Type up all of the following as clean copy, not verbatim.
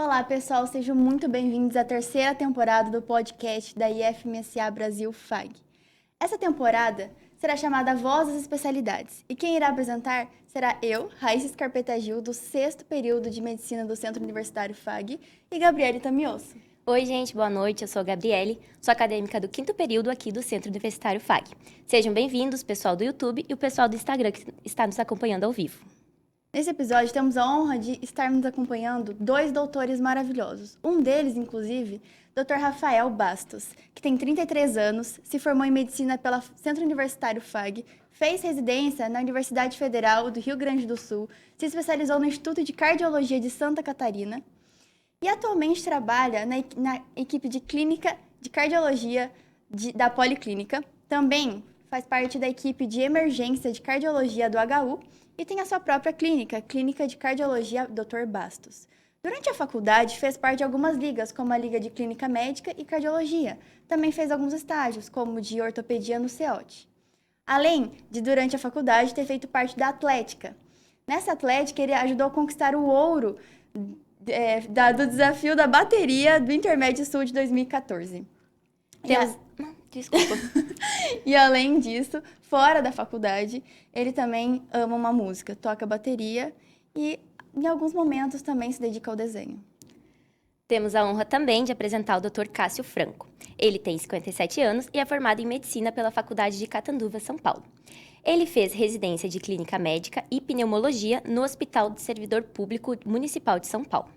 Olá, pessoal, sejam muito bem-vindos à terceira temporada do podcast da IFMSA Brasil FAG. Essa temporada será chamada Voz das Especialidades e quem irá apresentar será eu, Raíssa Scarpeta Gil, do 6º período de Medicina do Centro Universitário FAG, e Gabriele Tamioso. Oi, gente, boa noite. Eu sou a Gabriele, sou acadêmica do 5º período aqui do Centro Universitário FAG. Sejam bem-vindos, pessoal do YouTube e o pessoal do Instagram que está nos acompanhando ao vivo. Nesse episódio, temos a honra de estarmos acompanhando 2 doutores maravilhosos. Um deles, inclusive, Dr. Rafael Bastos, que tem 33 anos, se formou em Medicina pelo Centro Universitário FAG, fez residência na Universidade Federal do Rio Grande do Sul, se especializou no Instituto de Cardiologia de Santa Catarina e atualmente trabalha na equipe de clínica de cardiologia da Policlínica. Também faz parte da equipe de emergência de cardiologia do HU e tem a sua própria clínica, Clínica de Cardiologia Dr. Bastos. Durante a faculdade, fez parte de algumas ligas, como a Liga de Clínica Médica e Cardiologia. Também fez alguns estágios, como de ortopedia no CEOT. Além de, durante a faculdade, ter feito parte da Atlética. Nessa Atlética, ele ajudou a conquistar o ouro do desafio da bateria do Intermédio Sul de 2014. Desculpa. E além disso, fora da faculdade, ele também ama uma música, toca bateria e em alguns momentos também se dedica ao desenho. Temos a honra também de apresentar o Dr. Cássio Franco. Ele tem 57 anos e é formado em Medicina pela Faculdade de Catanduva, São Paulo. Ele fez residência de Clínica Médica e Pneumologia no Hospital de Servidor Público Municipal de São Paulo.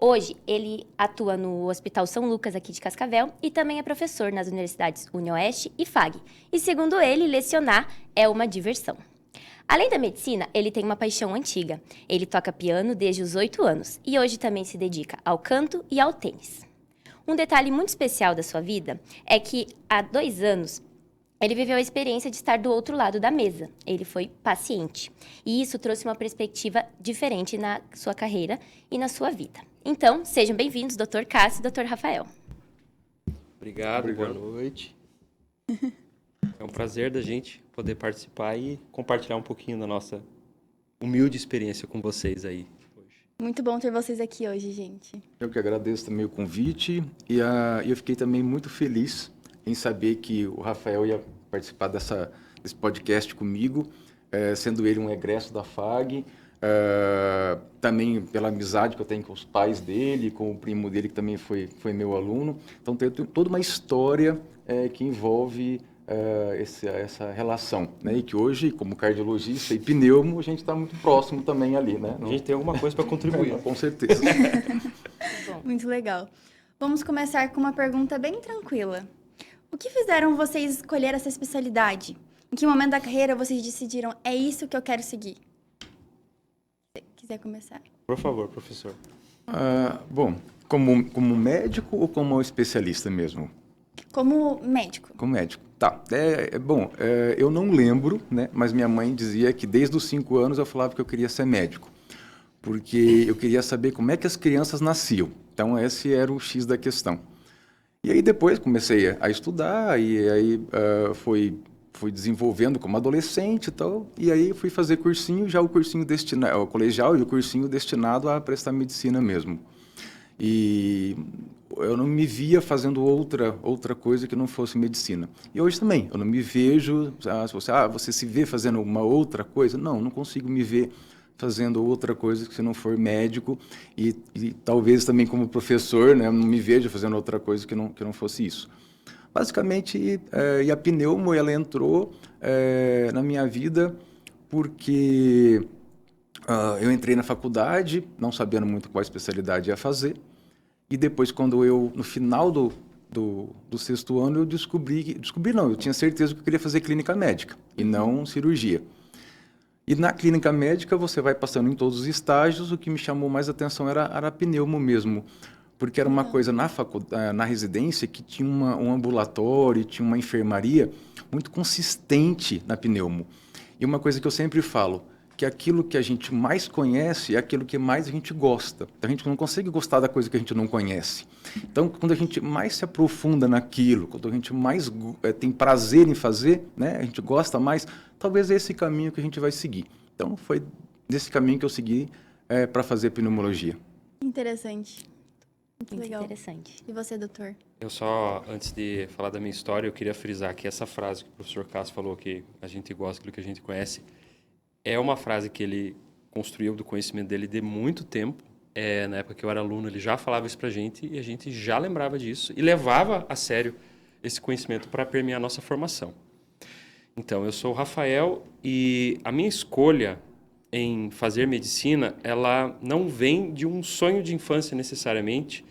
Hoje, ele atua no Hospital São Lucas, aqui de Cascavel, e também é professor nas universidades UniOeste e FAG. E, segundo ele, lecionar é uma diversão. Além da medicina, ele tem uma paixão antiga. Ele toca piano desde os 8 anos e hoje também se dedica ao canto e ao tênis. Um detalhe muito especial da sua vida é que, há 2 anos, ele viveu a experiência de estar do outro lado da mesa. Ele foi paciente. E isso trouxe uma perspectiva diferente na sua carreira e na sua vida. Então, sejam bem-vindos, Dr. Cássio e Dr. Rafael. Obrigado, boa noite. É um prazer da gente poder participar e compartilhar um pouquinho da nossa humilde experiência com vocês aí hoje. Muito bom ter vocês aqui hoje, gente. Eu que agradeço também o convite e eu fiquei também muito feliz em saber que o Rafael ia participar desse podcast comigo, sendo ele um egresso da FAG, também pela amizade que eu tenho com os pais dele, com o primo dele que também foi meu aluno. Então tem toda uma história que envolve essa relação, né? E que hoje, como cardiologista e pneumo, a gente está muito próximo também ali, né? A gente tem alguma coisa para contribuir. Com certeza. Muito legal. Vamos começar com uma pergunta bem tranquila. O que fizeram vocês escolher essa especialidade? Em que momento da carreira vocês decidiram, é isso que eu quero seguir? Se quiser começar. Por favor, professor. Bom, como médico ou como especialista mesmo? Como médico. Como médico. Tá. Eu não lembro, né? Mas minha mãe dizia que desde os 5 anos eu falava que eu queria ser médico. Porque eu queria saber como é que as crianças nasciam. Então, esse era o X da questão. E aí depois comecei a estudar e aí fui desenvolvendo como adolescente e tal. E aí fui fazer cursinho, já o cursinho destinado, o colegial e o cursinho destinado a prestar medicina mesmo. E eu não me via fazendo outra coisa que não fosse medicina. E hoje também, eu não me vejo, você se vê fazendo uma outra coisa? Não consigo me ver fazendo outra coisa que se não for médico e talvez também como professor, né, eu não me vejo fazendo outra coisa que não fosse isso. Basicamente, e a pneumo, ela entrou na minha vida porque eu entrei na faculdade, não sabendo muito qual especialidade ia fazer, e depois, quando no final do 6º ano, eu tinha certeza que eu queria fazer clínica médica e não cirurgia. E na clínica médica você vai passando em todos os estágios, o que me chamou mais atenção era a pneumo mesmo, porque era uma coisa na residência que tinha um ambulatório, tinha uma enfermaria muito consistente na pneumo. E uma coisa que eu sempre falo, que aquilo que a gente mais conhece é aquilo que mais a gente gosta. A gente não consegue gostar da coisa que a gente não conhece. Então, quando a gente mais se aprofunda naquilo, quando a gente mais tem prazer em fazer, né, a gente gosta mais, talvez é esse caminho que a gente vai seguir. Então, foi nesse caminho que eu segui para fazer pneumologia. Interessante. Muito Muito legal. interessante. E você, doutor? Eu só, antes de falar da minha história, eu queria frisar que essa frase que o professor Cássio falou, que a gente gosta daquilo que a gente conhece, é uma frase que ele construiu do conhecimento dele de muito tempo. Na época que eu era aluno, ele já falava isso pra gente e a gente já lembrava disso e levava a sério esse conhecimento para permear a nossa formação. Então, eu sou o Rafael e a minha escolha em fazer medicina, ela não vem de um sonho de infância necessariamente.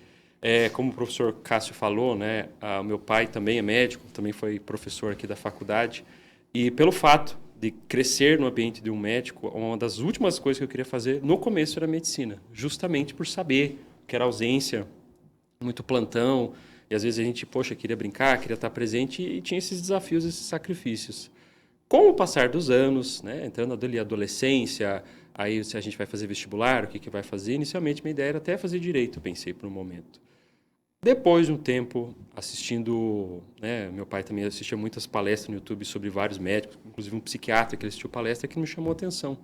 Como o professor Cássio falou, né, o meu pai também é médico, também foi professor aqui da faculdade. E pelo fato de crescer no ambiente de um médico, uma das últimas coisas que eu queria fazer no começo era medicina, justamente por saber que era ausência, muito plantão, e às vezes a gente, poxa, queria brincar, queria estar presente e tinha esses desafios, esses sacrifícios. Com o passar dos anos, né, entrando na adolescência, aí se a gente vai fazer vestibular, o que vai fazer, inicialmente minha ideia era até fazer direito, eu pensei por um momento. Depois de um tempo assistindo, né, meu pai também assistia muitas palestras no YouTube sobre vários médicos, inclusive um psiquiatra que ele assistiu palestra que me chamou a atenção.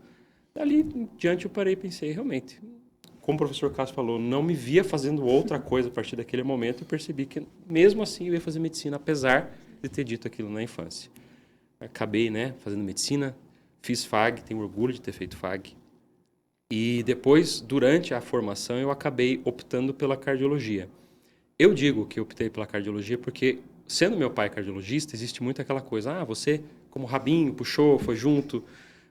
Dali em diante eu parei e pensei, realmente, como o professor Cássio falou, não me via fazendo outra coisa a partir daquele momento e percebi que mesmo assim eu ia fazer medicina, apesar de ter dito aquilo na infância. Acabei, né, fazendo medicina, fiz FAG, tenho orgulho de ter feito FAG. E depois, durante a formação, eu acabei optando pela cardiologia. Eu digo que eu optei pela cardiologia porque, sendo meu pai cardiologista, existe muito aquela coisa, você, como rabinho, puxou, foi junto.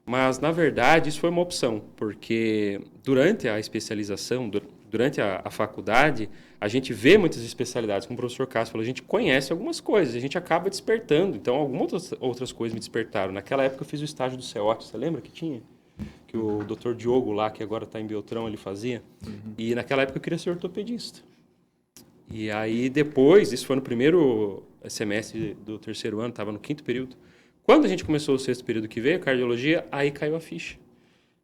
Mas, na verdade, isso foi uma opção, porque durante a especialização, durante a faculdade, a gente vê muitas especialidades, como o professor Cássio falou, a gente conhece algumas coisas, a gente acaba despertando. Então, algumas outras coisas me despertaram. Naquela época, eu fiz o estágio do CEOT, você lembra que tinha? Que o Dr. Diogo lá, que agora está em Beltrão, ele fazia. E naquela época eu queria ser ortopedista. E aí depois, isso foi no primeiro semestre do terceiro ano, estava no 5º período. Quando a gente começou o 6º período que veio, a cardiologia, aí caiu a ficha.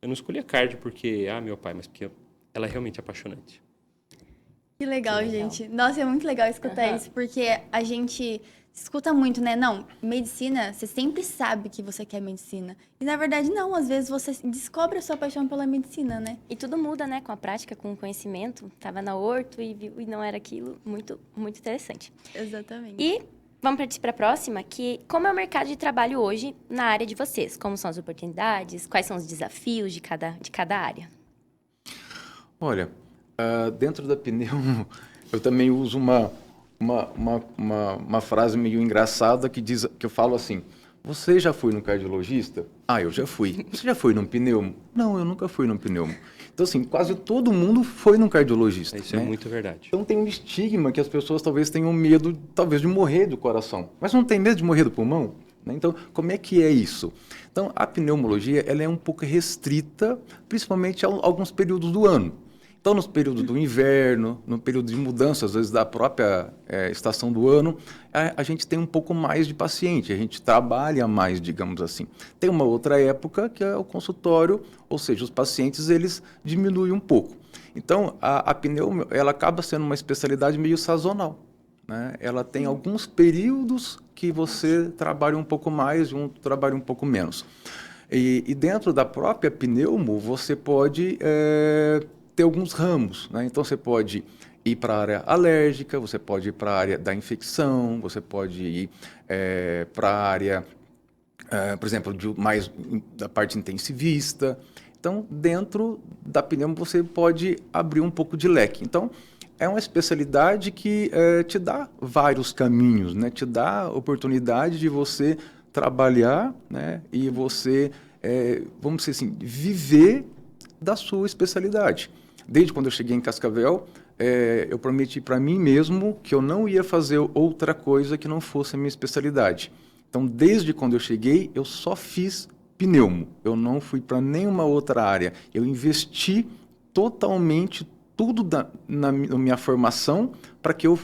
Eu não escolhi a cardio porque, meu pai, mas porque ela é realmente apaixonante. Que legal, gente. Nossa, é muito legal escutar isso, porque a gente escuta muito, né? Não, medicina, você sempre sabe que você quer medicina. E na verdade, não. Às vezes você descobre a sua paixão pela medicina, né? E tudo muda, né, com a prática, com o conhecimento. Tava na orto e viu e não era aquilo. Muito, muito interessante. Exatamente. E vamos partir para a próxima, que como é o mercado de trabalho hoje na área de vocês? Como são as oportunidades? Quais são os desafios de cada área? Olha, dentro da pneumo, eu também uso uma frase meio engraçada que diz, que eu falo assim: você já foi no cardiologista? Eu já fui. Você já foi num pneumo? Não, eu nunca fui num pneumo. Então, assim, quase todo mundo foi num cardiologista. Isso é muito verdade. Então, tem um estigma que as pessoas talvez tenham medo, talvez, de morrer do coração. Mas não tem medo de morrer do pulmão? Né? Então, como é que é isso? Então, a pneumologia ela é um pouco restrita, principalmente a alguns períodos do ano. Então, nos períodos do inverno, no período de mudança, às vezes da própria estação do ano, a gente tem um pouco mais de paciente, a gente trabalha mais, digamos assim. Tem uma outra época que é o consultório, ou seja, os pacientes eles diminuem um pouco. Então, a pneumo ela acaba sendo uma especialidade meio sazonal. Né? Ela tem alguns períodos que você trabalha um pouco mais e um trabalha um pouco menos. E dentro da própria pneumo, você pode ter alguns ramos, né? Então você pode ir para a área alérgica, você pode ir para a área da infecção, você pode ir para a área, por exemplo, mais da parte intensivista. Então, dentro da pneumo você pode abrir um pouco de leque. Então, é uma especialidade que te dá vários caminhos, né? Te dá a oportunidade de você trabalhar, né? E você, vamos dizer assim, viver da sua especialidade. Desde quando eu cheguei em Cascavel, eu prometi para mim mesmo que eu não ia fazer outra coisa que não fosse a minha especialidade. Então, desde quando eu cheguei, eu só fiz pneumo. Eu não fui para nenhuma outra área. Eu investi totalmente tudo na minha formação para que eu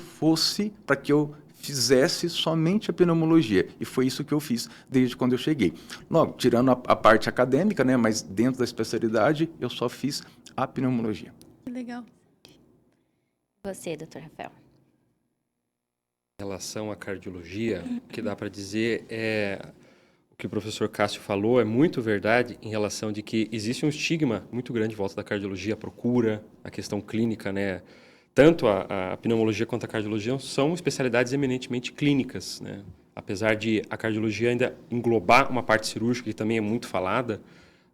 fizesse somente a pneumologia. E foi isso que eu fiz desde quando eu cheguei. Logo, tirando a parte acadêmica, né, mas dentro da especialidade, eu só fiz a pneumologia. Que legal. Você, doutor Rafael. Em relação à cardiologia, o que dá para dizer é O que o professor Cássio falou é muito verdade em relação de que existe um estigma muito grande em volta da cardiologia, a procura, a questão clínica, né? Tanto a pneumologia quanto a cardiologia são especialidades eminentemente clínicas, né? Apesar de a cardiologia ainda englobar uma parte cirúrgica, que também é muito falada,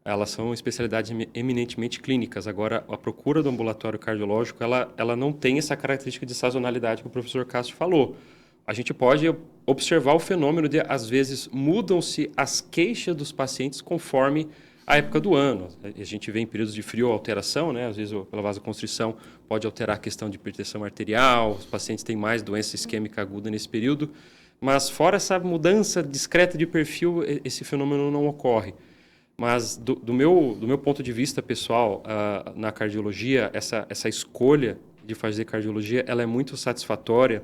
elas são especialidades eminentemente clínicas. Agora, a procura do ambulatório cardiológico, ela não tem essa característica de sazonalidade que o professor Cássio falou. A gente pode observar o fenômeno de, às vezes, mudam-se as queixas dos pacientes conforme a época do ano. A gente vê em períodos de frio alteração, né? Às vezes, pela vasoconstrição, pode alterar a questão de hipertensão arterial, os pacientes têm mais doença isquêmica aguda nesse período, mas fora essa mudança discreta de perfil, esse fenômeno não ocorre. Mas do meu ponto de vista pessoal, na cardiologia, essa escolha de fazer cardiologia, ela é muito satisfatória,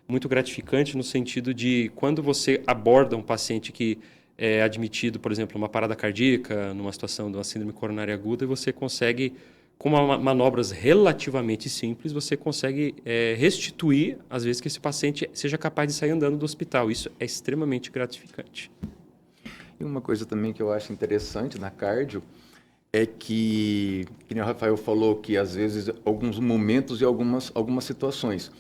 muito gratificante no sentido de quando você aborda um paciente que é admitido, por exemplo, numa parada cardíaca, numa situação de uma síndrome coronária aguda, e você consegue, com manobras relativamente simples, você consegue restituir, às vezes, que esse paciente seja capaz de sair andando do hospital. Isso é extremamente gratificante. E uma coisa também que eu acho interessante na cardio é que nem o Rafael falou, que às vezes alguns momentos e algumas situações.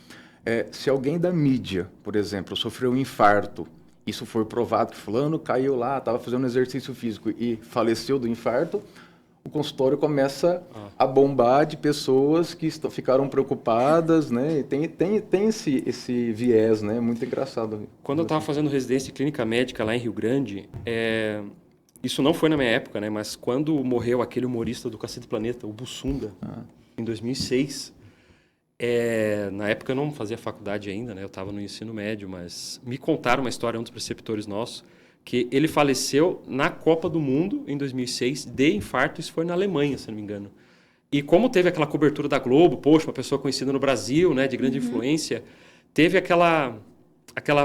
Se alguém da mídia, por exemplo, sofreu um infarto, isso foi provado que fulano caiu lá, estava fazendo exercício físico e faleceu do infarto, o consultório começa a bombar de pessoas que ficaram preocupadas, né? E tem esse viés, né? Muito engraçado. Quando eu estava fazendo residência em clínica médica lá em Rio Grande, isso não foi na minha época, né? Mas quando morreu aquele humorista do Cacete Planeta, o Bussunda, em 2006, na época eu não fazia faculdade ainda, né? Eu estava no ensino médio, mas me contaram uma história, um dos preceptores nossos, que ele faleceu na Copa do Mundo, em 2006, de infarto. Isso foi na Alemanha, se não me engano. E como teve aquela cobertura da Globo, poxa, uma pessoa conhecida no Brasil, né, de grande influência, teve aquela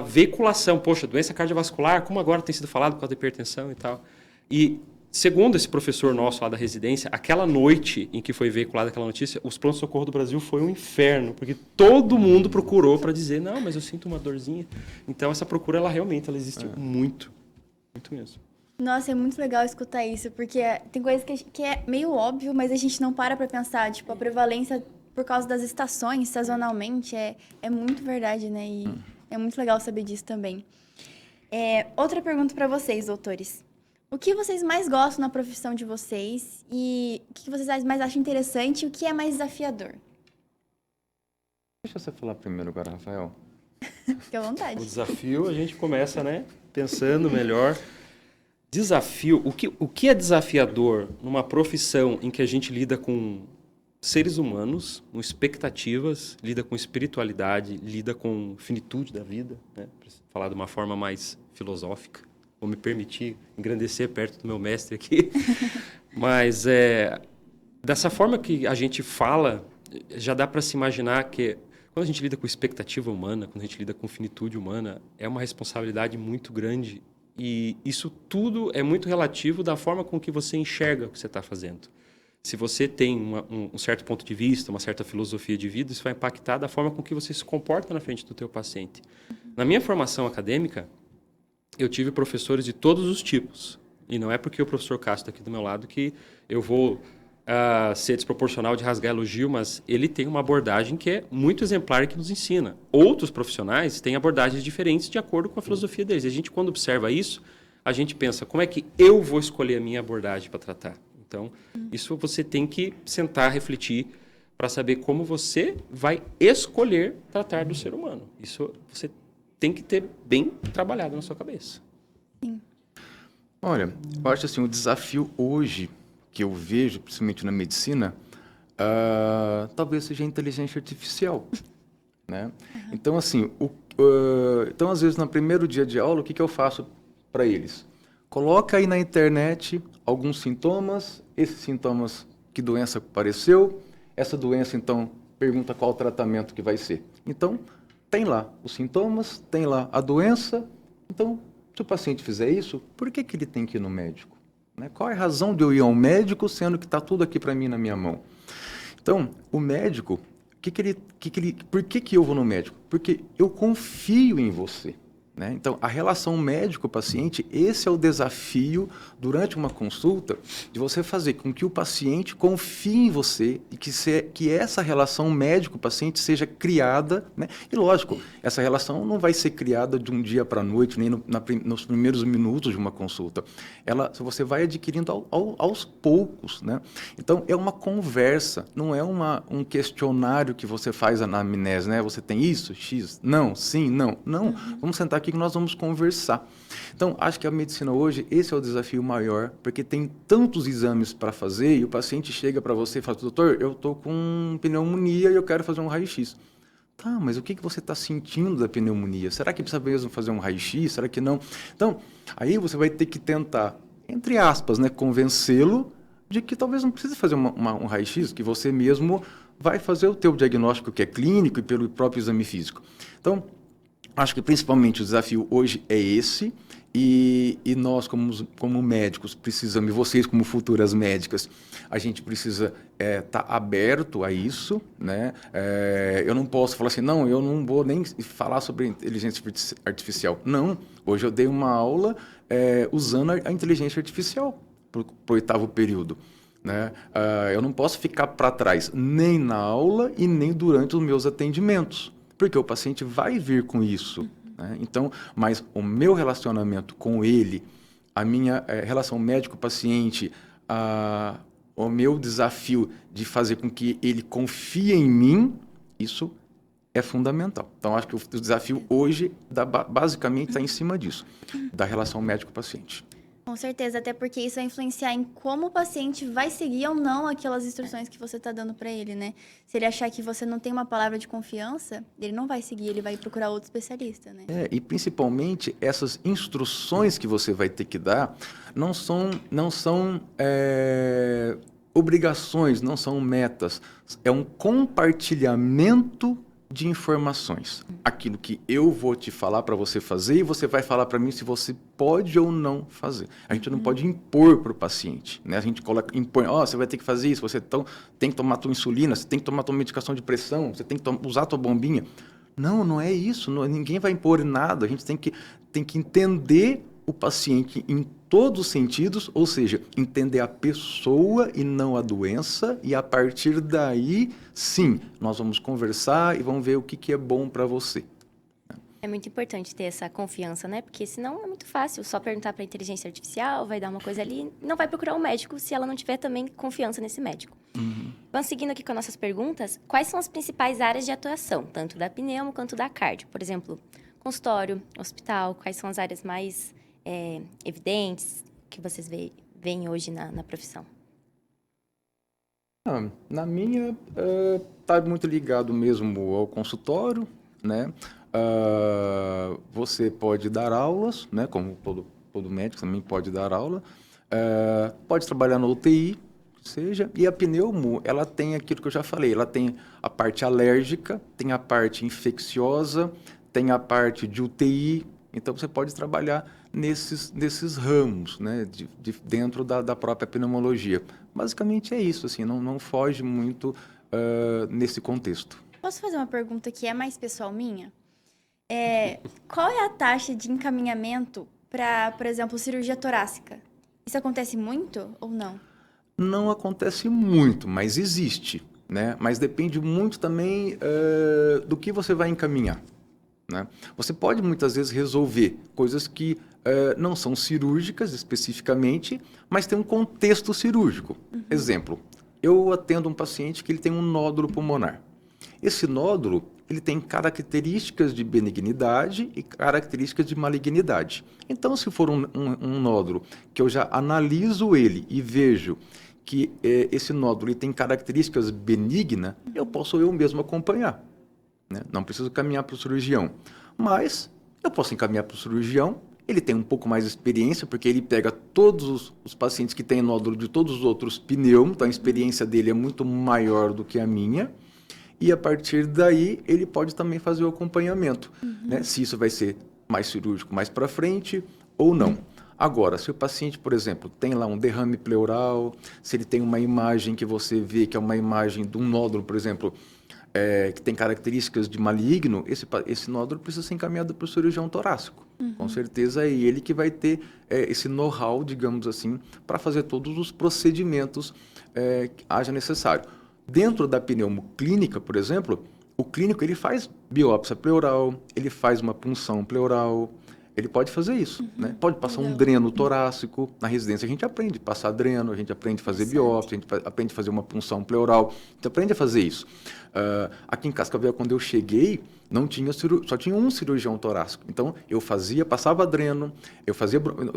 veiculação, poxa, doença cardiovascular, como agora tem sido falado por causa da hipertensão e tal. E, segundo esse professor nosso lá da residência, aquela noite em que foi veiculada aquela notícia, os pronto-socorro do Brasil foi um inferno, porque todo mundo procurou para dizer, não, mas eu sinto uma dorzinha. Então, essa procura, ela realmente existe muito. Muito mesmo. Nossa, é muito legal escutar isso, porque tem coisas que é meio óbvio, mas a gente não para pensar. Tipo, a prevalência por causa das estações, sazonalmente, é muito verdade, né? E é muito legal saber disso também. Outra pergunta para vocês, doutores. O que vocês mais gostam na profissão de vocês e o que vocês mais acham interessante e o que é mais desafiador? Deixa você falar primeiro agora, Rafael. Fique à vontade. O desafio, a gente começa, né, pensando melhor. Desafio, o que é desafiador numa profissão em que a gente lida com seres humanos, com expectativas, lida com espiritualidade, lida com finitude da vida, né? Para falar de uma forma mais filosófica. Vou me permitir engrandecer perto do meu mestre aqui. Mas dessa forma que a gente fala, já dá para se imaginar que quando a gente lida com expectativa humana, quando a gente lida com finitude humana, é uma responsabilidade muito grande. E isso tudo é muito relativo da forma com que você enxerga o que você está fazendo. Se você tem um certo ponto de vista, uma certa filosofia de vida, isso vai impactar da forma com que você se comporta na frente do teu paciente. Na minha formação acadêmica, eu tive professores de todos os tipos. E não é porque o professor Cássio está aqui do meu lado que eu vou ser desproporcional de rasgar elogio, mas ele tem uma abordagem que é muito exemplar e que nos ensina. Outros profissionais têm abordagens diferentes de acordo com a filosofia deles. E a gente, quando observa isso, a gente pensa, como é que eu vou escolher a minha abordagem para tratar? Então, isso você tem que sentar, refletir, para saber como você vai escolher tratar do ser humano. Isso você tem que ter bem trabalhado na sua cabeça. Sim. Olha, eu acho assim, o desafio hoje que eu vejo, principalmente na medicina, talvez seja a inteligência artificial, né? Então, assim, então, às vezes, no primeiro dia de aula, o que eu faço para eles? Coloca aí na internet alguns sintomas, esses sintomas, que doença apareceu, essa doença, então, pergunta qual o tratamento que vai ser. Então, tem lá os sintomas, tem lá a doença. Então, se o paciente fizer isso, por que ele tem que ir no médico? Né? Qual é a razão de eu ir ao médico, sendo que está tudo aqui para mim na minha mão? Então, o médico, por que eu vou no médico? Porque eu confio em você. né? Então, a relação médico-paciente, esse é o desafio durante uma consulta, de você fazer com que o paciente confie em você e que essa relação médico-paciente seja criada, né? E lógico, essa relação não vai ser criada de um dia para a noite, nem nos primeiros minutos de uma consulta. Você vai adquirindo aos poucos, né? Então, é uma conversa, não é um questionário que você faz na anamnese, né? Você tem isso, X, não, sim, não. Não, vamos sentar aqui que nós vamos conversar. Então, acho que a medicina hoje, esse é o desafio maior, porque tem tantos exames para fazer e o paciente chega para você e fala, doutor, eu estou com pneumonia e eu quero fazer um raio-x. Tá, mas o que você está sentindo da pneumonia? Será que precisa mesmo fazer um raio-x? Será que não? Então, aí você vai ter que tentar, entre aspas, né, convencê-lo de que talvez não precise fazer um raio-x, que você mesmo vai fazer o teu diagnóstico que é clínico e pelo próprio exame físico. Então, acho que principalmente o desafio hoje é esse, e nós como médicos precisamos, e vocês como futuras médicas, a gente precisa estar aberto a isso, né? Eu não posso falar assim, não, eu não vou nem falar sobre inteligência artificial. Não, hoje eu dei uma aula usando a inteligência artificial para o 8º período. Né? Eu não posso ficar para trás, nem na aula e nem durante os meus atendimentos, porque o paciente vai vir com isso. Né? Então, mas o meu relacionamento com ele, a minha relação médico-paciente, o meu desafio de fazer com que ele confie em mim, isso é fundamental. Então, acho que o desafio hoje, basicamente, está em cima disso, da relação médico-paciente. Com certeza, até porque isso vai influenciar em como o paciente vai seguir ou não aquelas instruções que você está dando para ele, né? Se ele achar que você não tem uma palavra de confiança, ele não vai seguir, ele vai procurar outro especialista, né? E principalmente essas instruções que você vai ter que dar não são obrigações, não são metas, é um compartilhamento de informações. Aquilo que eu vou te falar para você fazer e você vai falar para mim se você pode ou não fazer. A gente não pode impor para o paciente, né? A gente impõe, você vai ter que fazer isso, você tem que tomar tua insulina, você tem que tomar tua medicação de pressão, você tem que usar tua bombinha. Não é isso, ninguém vai impor nada, a gente tem que entender o paciente em todos os sentidos, ou seja, entender a pessoa e não a doença, e a partir daí, sim, nós vamos conversar e vamos ver o que é bom para você. É muito importante ter essa confiança, né? Porque senão é muito fácil só perguntar para a inteligência artificial, vai dar uma coisa ali, não vai procurar um médico se ela não tiver também confiança nesse médico. Vamos seguindo aqui com as nossas perguntas. Quais são as principais áreas de atuação, tanto da pneumo quanto da cardio? Por exemplo, consultório, hospital, quais são as áreas mais evidentes que vocês veem hoje na profissão? Na minha, está muito ligado mesmo ao consultório, né? Você pode dar aulas, né? Como todo médico também pode dar aula. Pode trabalhar no UTI, seja. E a pneumo, ela tem aquilo que eu já falei, ela tem a parte alérgica, tem a parte infecciosa, tem a parte de UTI. Então, você pode trabalhar nesses ramos, né, dentro da própria pneumologia. Basicamente é isso, assim, não foge muito nesse contexto. Posso fazer uma pergunta que é mais pessoal minha? Qual é a taxa de encaminhamento para, por exemplo, cirurgia torácica? Isso acontece muito ou não? Não acontece muito, mas existe, né? Mas depende muito também do que você vai encaminhar. Né? Você pode muitas vezes resolver coisas que não são cirúrgicas especificamente, mas tem um contexto cirúrgico. Exemplo, eu atendo um paciente que ele tem um nódulo pulmonar. Esse nódulo ele tem características de benignidade e características de malignidade. Então, se for um nódulo que eu já analiso ele e vejo que esse nódulo ele tem características benignas, eu posso eu mesmo acompanhar. Né? Não preciso caminhar para o cirurgião, mas eu posso encaminhar para o cirurgião, ele tem um pouco mais de experiência, porque ele pega todos os pacientes que têm nódulo de todos os outros pneus, então a experiência dele é muito maior do que a minha, e a partir daí ele pode também fazer o acompanhamento, né? Se isso vai ser mais cirúrgico mais para frente ou não. Agora, se o paciente, por exemplo, tem lá um derrame pleural, se ele tem uma imagem que você vê que é uma imagem de um nódulo, por exemplo, que tem características de maligno, esse nódulo precisa ser encaminhado para o cirurgião torácico. Com certeza é ele que vai ter esse know-how, digamos assim, para fazer todos os procedimentos que haja necessário. Dentro da pneumoclínica, por exemplo, o clínico ele faz biópsia pleural, ele faz uma punção pleural, ele pode fazer isso, né? Pode passar um dreno torácico. Na residência a gente aprende a passar dreno, a gente aprende a fazer biópsia, a gente aprende a fazer uma punção pleural, a gente aprende a fazer isso. Aqui em Cascavel, quando eu cheguei, só tinha um cirurgião torácico. Então, passava dreno, eu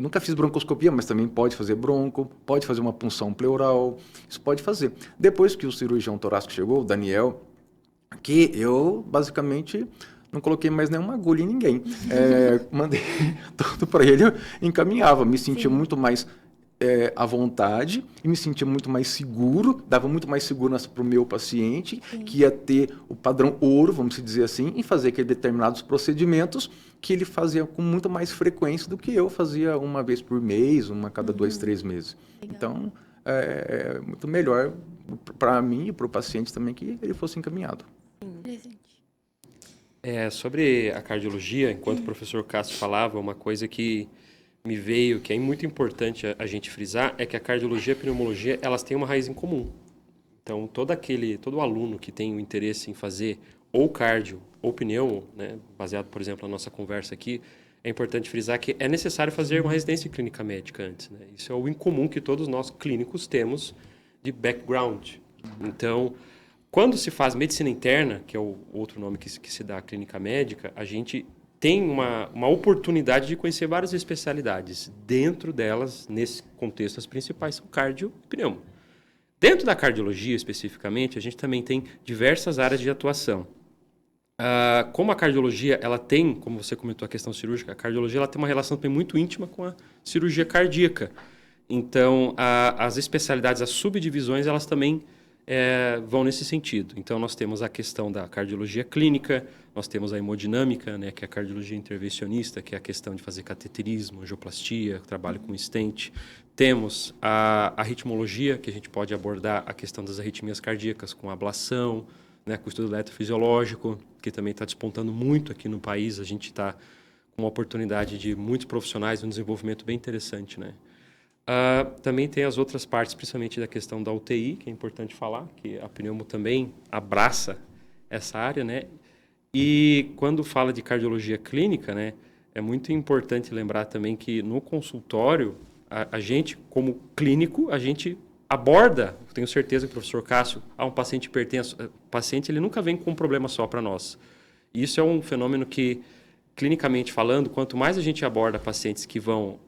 nunca fiz broncoscopia, mas também pode fazer bronco, pode fazer uma punção pleural, isso pode fazer. Depois que o cirurgião torácico chegou, o Daniel, que eu, basicamente, não coloquei mais nenhuma agulha em ninguém. Mandei tudo para ele, eu encaminhava, me sentia muito mais à vontade e me sentia muito mais seguro, dava muito mais segurança para o meu paciente, que ia ter o padrão ouro, vamos dizer assim, em fazer aqueles determinados procedimentos que ele fazia com muito mais frequência do que eu fazia uma vez por mês, uma a cada 2, 3 meses. Legal. Então, é muito melhor para mim e para o paciente também que ele fosse encaminhado. Sobre a cardiologia, enquanto o professor Cássio falava, uma coisa que me veio, que é muito importante a gente frisar, é que a cardiologia e a pneumologia, elas têm uma raiz em comum. Então, todo aluno que tem o interesse em fazer ou cardio ou pneumo, né, baseado, por exemplo, na nossa conversa aqui, é importante frisar que é necessário fazer uma residência em clínica médica antes, né? Isso é o incomum que todos nós clínicos temos de background. Então, quando se faz medicina interna, que é o outro nome que se dá à clínica médica, a gente tem uma oportunidade de conhecer várias especialidades. Dentro delas, nesse contexto, as principais são cardio e pneumo. Dentro da cardiologia, especificamente, a gente também tem diversas áreas de atuação. Como a cardiologia, ela tem, como você comentou a questão cirúrgica, a cardiologia ela tem uma relação também muito íntima com a cirurgia cardíaca. Então, as especialidades, as subdivisões, elas também vão nesse sentido. Então, nós temos a questão da cardiologia clínica, nós temos a hemodinâmica, né, que é a cardiologia intervencionista, que é a questão de fazer cateterismo, angioplastia, trabalho com stent. Temos a ritmologia, que a gente pode abordar a questão das arritmias cardíacas com ablação, né, com o estudo eletrofisiológico, que também está despontando muito aqui no país. A gente está com uma oportunidade de muitos profissionais, um desenvolvimento bem interessante, né? Também tem as outras partes, principalmente da questão da UTI, que é importante falar, que a pneumo também abraça essa área, né? E quando fala de cardiologia clínica, né, é muito importante lembrar também que no consultório, a gente, como clínico, a gente aborda, tenho certeza que o professor Cássio, um paciente hipertenso, o paciente ele nunca vem com um problema só para nós. E isso é um fenômeno que, clinicamente falando, quanto mais a gente aborda pacientes que vão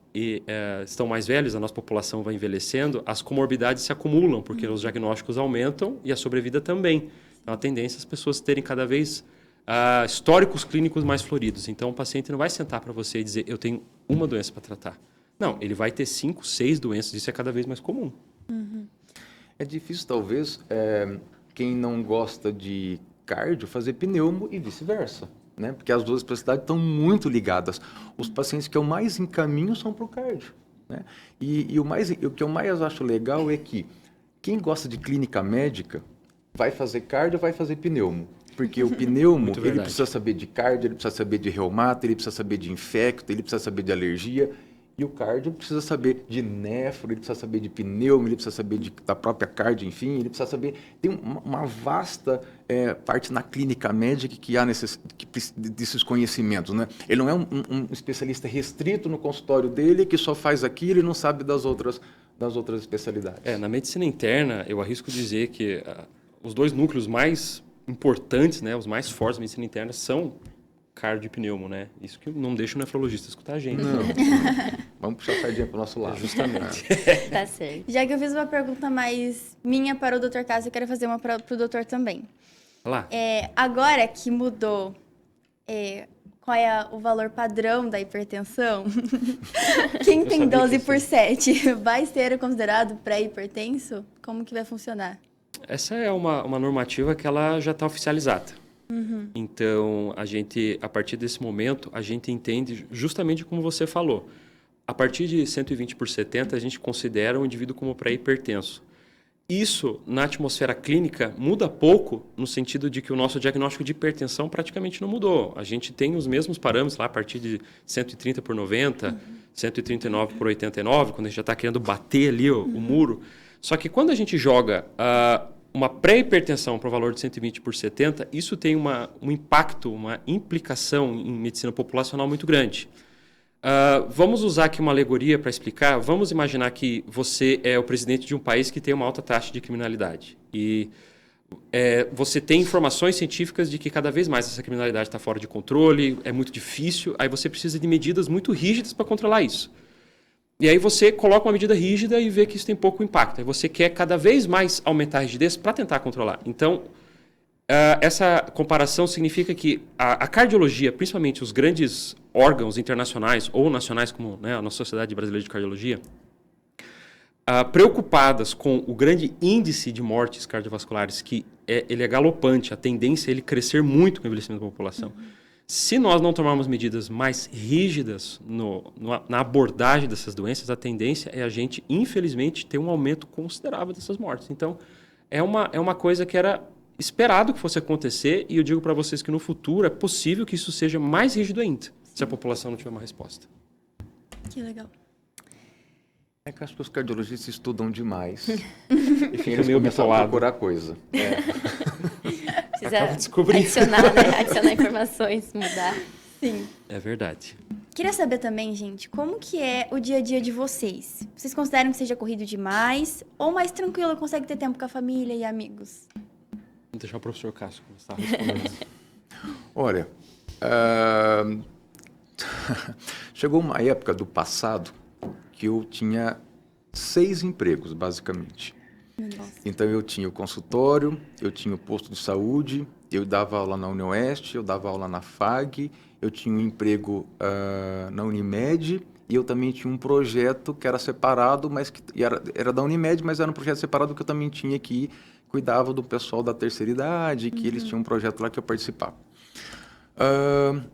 estão mais velhos, a nossa população vai envelhecendo, as comorbidades se acumulam, porque os diagnósticos aumentam e a sobrevida também. Então, a tendência é as pessoas terem cada vez históricos clínicos mais floridos. Então, o paciente não vai sentar para você e dizer, eu tenho uma doença para tratar. Não, ele vai ter 5, 6 doenças, isso é cada vez mais comum. É difícil, talvez, quem não gosta de cardio fazer pneumo e vice-versa, né? Porque as duas especialidades estão muito ligadas. Os pacientes que eu mais encaminho são para o cardio, né? E o que eu mais acho legal é que quem gosta de clínica médica vai fazer cardio, vai fazer pneumo. Porque o pneumo, ele precisa saber de cardio, ele precisa saber de reumato, ele precisa saber de infecto, ele precisa saber de alergia. E o cardio precisa saber de nefro, ele precisa saber de pneumo, ele precisa saber da própria cardio, enfim, ele precisa saber... Tem uma vasta parte na clínica médica que há desses conhecimentos, né? Ele não é um especialista restrito no consultório dele, que só faz aquilo e não sabe das outras especialidades. Na medicina interna, eu arrisco dizer que os dois núcleos mais importantes, né, os mais fortes da medicina interna são cardio e pneumo, né? Isso que não deixa o nefrologista escutar a gente. Não. Vamos puxar a sardinha para o nosso lado. Justamente. Tá certo. Já que eu fiz uma pergunta mais minha para o Dr. Cássio, eu quero fazer uma para o doutor também. Lá. Agora que mudou, qual é o valor padrão da hipertensão? Quem tem 12 por 7 vai ser considerado pré-hipertenso? Como que vai funcionar? Essa é uma normativa que ela já está oficializada. Então, a partir desse momento, a gente entende justamente como você falou. A partir de 120 por 70, a gente considera o indivíduo como pré-hipertenso. isso, na atmosfera clínica, muda pouco, no sentido de que o nosso diagnóstico de hipertensão praticamente não mudou. A gente tem os mesmos parâmetros lá a partir de 130 por 90, 139 por 89, quando a gente já está querendo bater ali o muro. Só que quando a gente joga uma pré-hipertensão para o valor de 120 por 70, isso tem um impacto, uma implicação em medicina populacional muito grande. Vamos usar aqui uma alegoria para explicar. Vamos imaginar que você é o presidente de um país que tem uma alta taxa de criminalidade. E você tem informações científicas de que cada vez mais essa criminalidade está fora de controle, é muito difícil, aí você precisa de medidas muito rígidas para controlar isso. E aí você coloca uma medida rígida e vê que isso tem pouco impacto. Aí você quer cada vez mais aumentar a rigidez para tentar controlar. Então, essa comparação significa que a cardiologia, principalmente os grandes órgãos internacionais ou nacionais, como a nossa Sociedade Brasileira de Cardiologia, preocupadas com o grande índice de mortes cardiovasculares, que ele é galopante, a tendência é ele crescer muito com o envelhecimento da população. Se nós não tomarmos medidas mais rígidas na abordagem dessas doenças, a tendência é a gente, infelizmente, ter um aumento considerável dessas mortes. Então, é uma coisa que era esperado que fosse acontecer, e eu digo para vocês que no futuro é possível que isso seja mais rígido ainda, se a população não tiver uma resposta. Que legal. É que eu acho que os cardiologistas estudam demais. E fica meio começam a bitolado. procurar coisa. Precisa descobrir. adicionar informações, mudar. Sim. É verdade. Queria saber também, gente, como que é o dia a dia de vocês? Vocês consideram que seja corrido demais ou mais tranquilo, consegue ter tempo com a família e amigos? Vou deixar o professor Cássio começar a responder. Olha, chegou uma época do passado que eu tinha 6 empregos, basicamente. Nossa. Então, eu tinha o consultório, eu tinha o posto de saúde, eu dava aula na UniOeste, eu dava aula na FAG, eu tinha um emprego na Unimed, e eu também tinha um projeto que era separado, mas que era da Unimed, mas era um projeto separado que eu também tinha que cuidava do pessoal da terceira idade, que eles tinham um projeto lá que eu participava.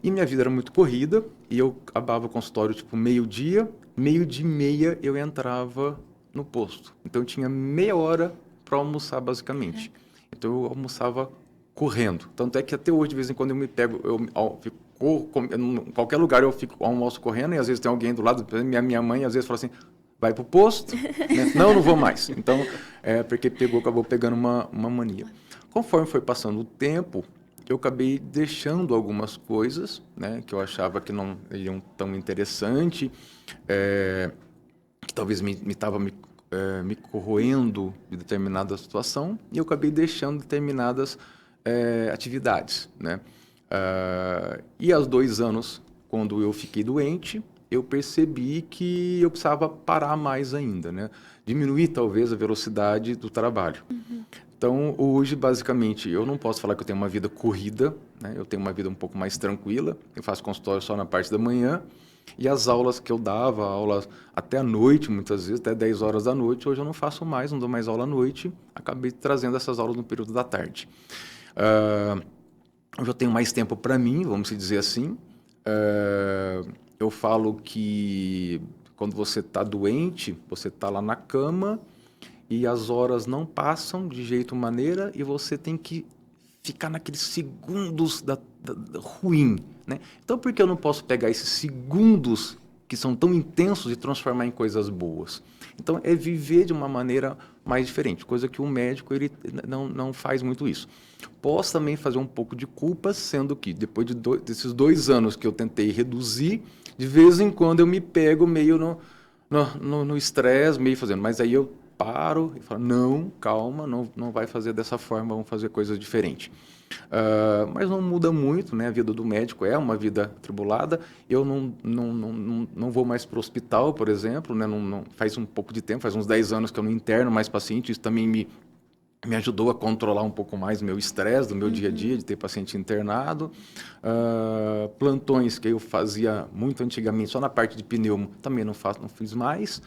E minha vida era muito corrida, e eu acabava o consultório tipo meio-dia e meia eu entrava no posto. Então eu tinha meia hora para almoçar, basicamente. Então eu almoçava correndo. Tanto é que até hoje, de vez em quando, eu me pego, em qualquer lugar eu fico almoço correndo, e às vezes tem alguém do lado, minha mãe às vezes fala assim: vai pro posto? Né? Não vou mais. Então, porque acabou pegando uma mania. Conforme foi passando o tempo, eu acabei deixando algumas coisas, né, que eu achava que não iriam tão interessante, que talvez estava me corroendo de determinada situação, e eu acabei deixando determinadas atividades, né? E aos 2 anos, quando eu fiquei doente, eu percebi que eu precisava parar mais ainda, né? Diminuir, talvez, a velocidade do trabalho. Então, hoje, basicamente, eu não posso falar que eu tenho uma vida corrida, né? Eu tenho uma vida um pouco mais tranquila. Eu faço consultório só na parte da manhã. E as aulas que eu dava, aulas até à noite, muitas vezes, até 10 horas da noite, hoje eu não faço mais, não dou mais aula à noite. Acabei trazendo essas aulas no período da tarde. Hoje eu tenho mais tempo para mim, vamos dizer assim. Eu falo que quando você está doente, você está lá na cama e as horas não passam de jeito maneira e você tem que ficar naqueles segundos da ruim, né? Então, por que eu não posso pegar esses segundos que são tão intensos e transformar em coisas boas? Então, é viver de uma maneira mais diferente, coisa que o médico ele não faz muito isso. Posso também fazer um pouco de culpa, sendo que depois desses 2 anos que eu tentei reduzir, de vez em quando eu me pego meio no estresse, meio fazendo, mas aí eu paro e falo: não, calma, não vai fazer dessa forma, vamos fazer coisas diferentes. Mas não muda muito, né? A vida do médico é uma vida atribulada. Eu não vou mais para o hospital, por exemplo, né? Faz um pouco de tempo, faz uns 10 anos que eu não interno mais paciente. Isso também me ajudou a controlar um pouco mais o meu estresse do meu dia a dia, de ter paciente internado. Plantões que eu fazia muito antigamente, só na parte de pneumo, também não fiz mais.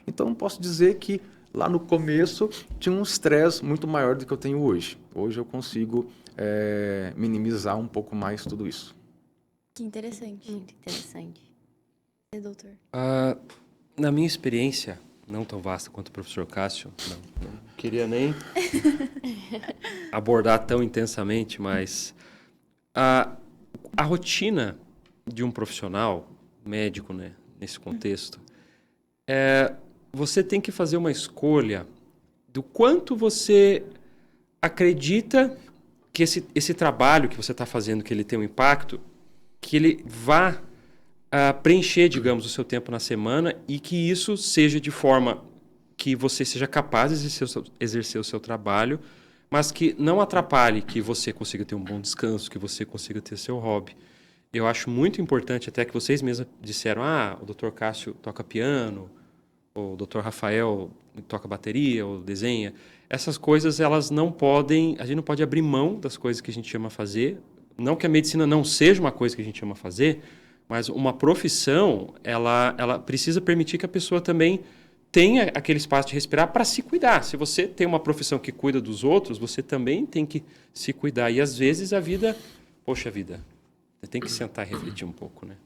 Então, posso dizer que lá no começo tinha um estresse muito maior do que eu tenho hoje. Hoje eu consigo minimizar um pouco mais tudo isso. Que interessante. Muito interessante. Doutor. Na minha experiência, não tão vasta quanto o professor Cássio, queria nem abordar tão intensamente, mas a rotina de um profissional médico, né, nesse contexto, você tem que fazer uma escolha do quanto você acredita que esse trabalho que você está fazendo, que ele tem um impacto, que ele vá preencher, digamos, o seu tempo na semana e que isso seja de forma que você seja capaz de exercer o seu trabalho, mas que não atrapalhe que você consiga ter um bom descanso, que você consiga ter seu hobby. Eu acho muito importante, até que vocês mesmos disseram, o Dr. Cássio toca piano, o Dr. Rafael toca bateria ou desenha. Essas coisas, elas não podem... A gente não pode abrir mão das coisas que a gente ama fazer. Não que a medicina não seja uma coisa que a gente ama fazer, mas uma profissão, ela precisa permitir que a pessoa também tenha aquele espaço de respirar para se cuidar. Se você tem uma profissão que cuida dos outros, você também tem que se cuidar. E, às vezes, a vida... Poxa vida, você tem que sentar e refletir um pouco, né?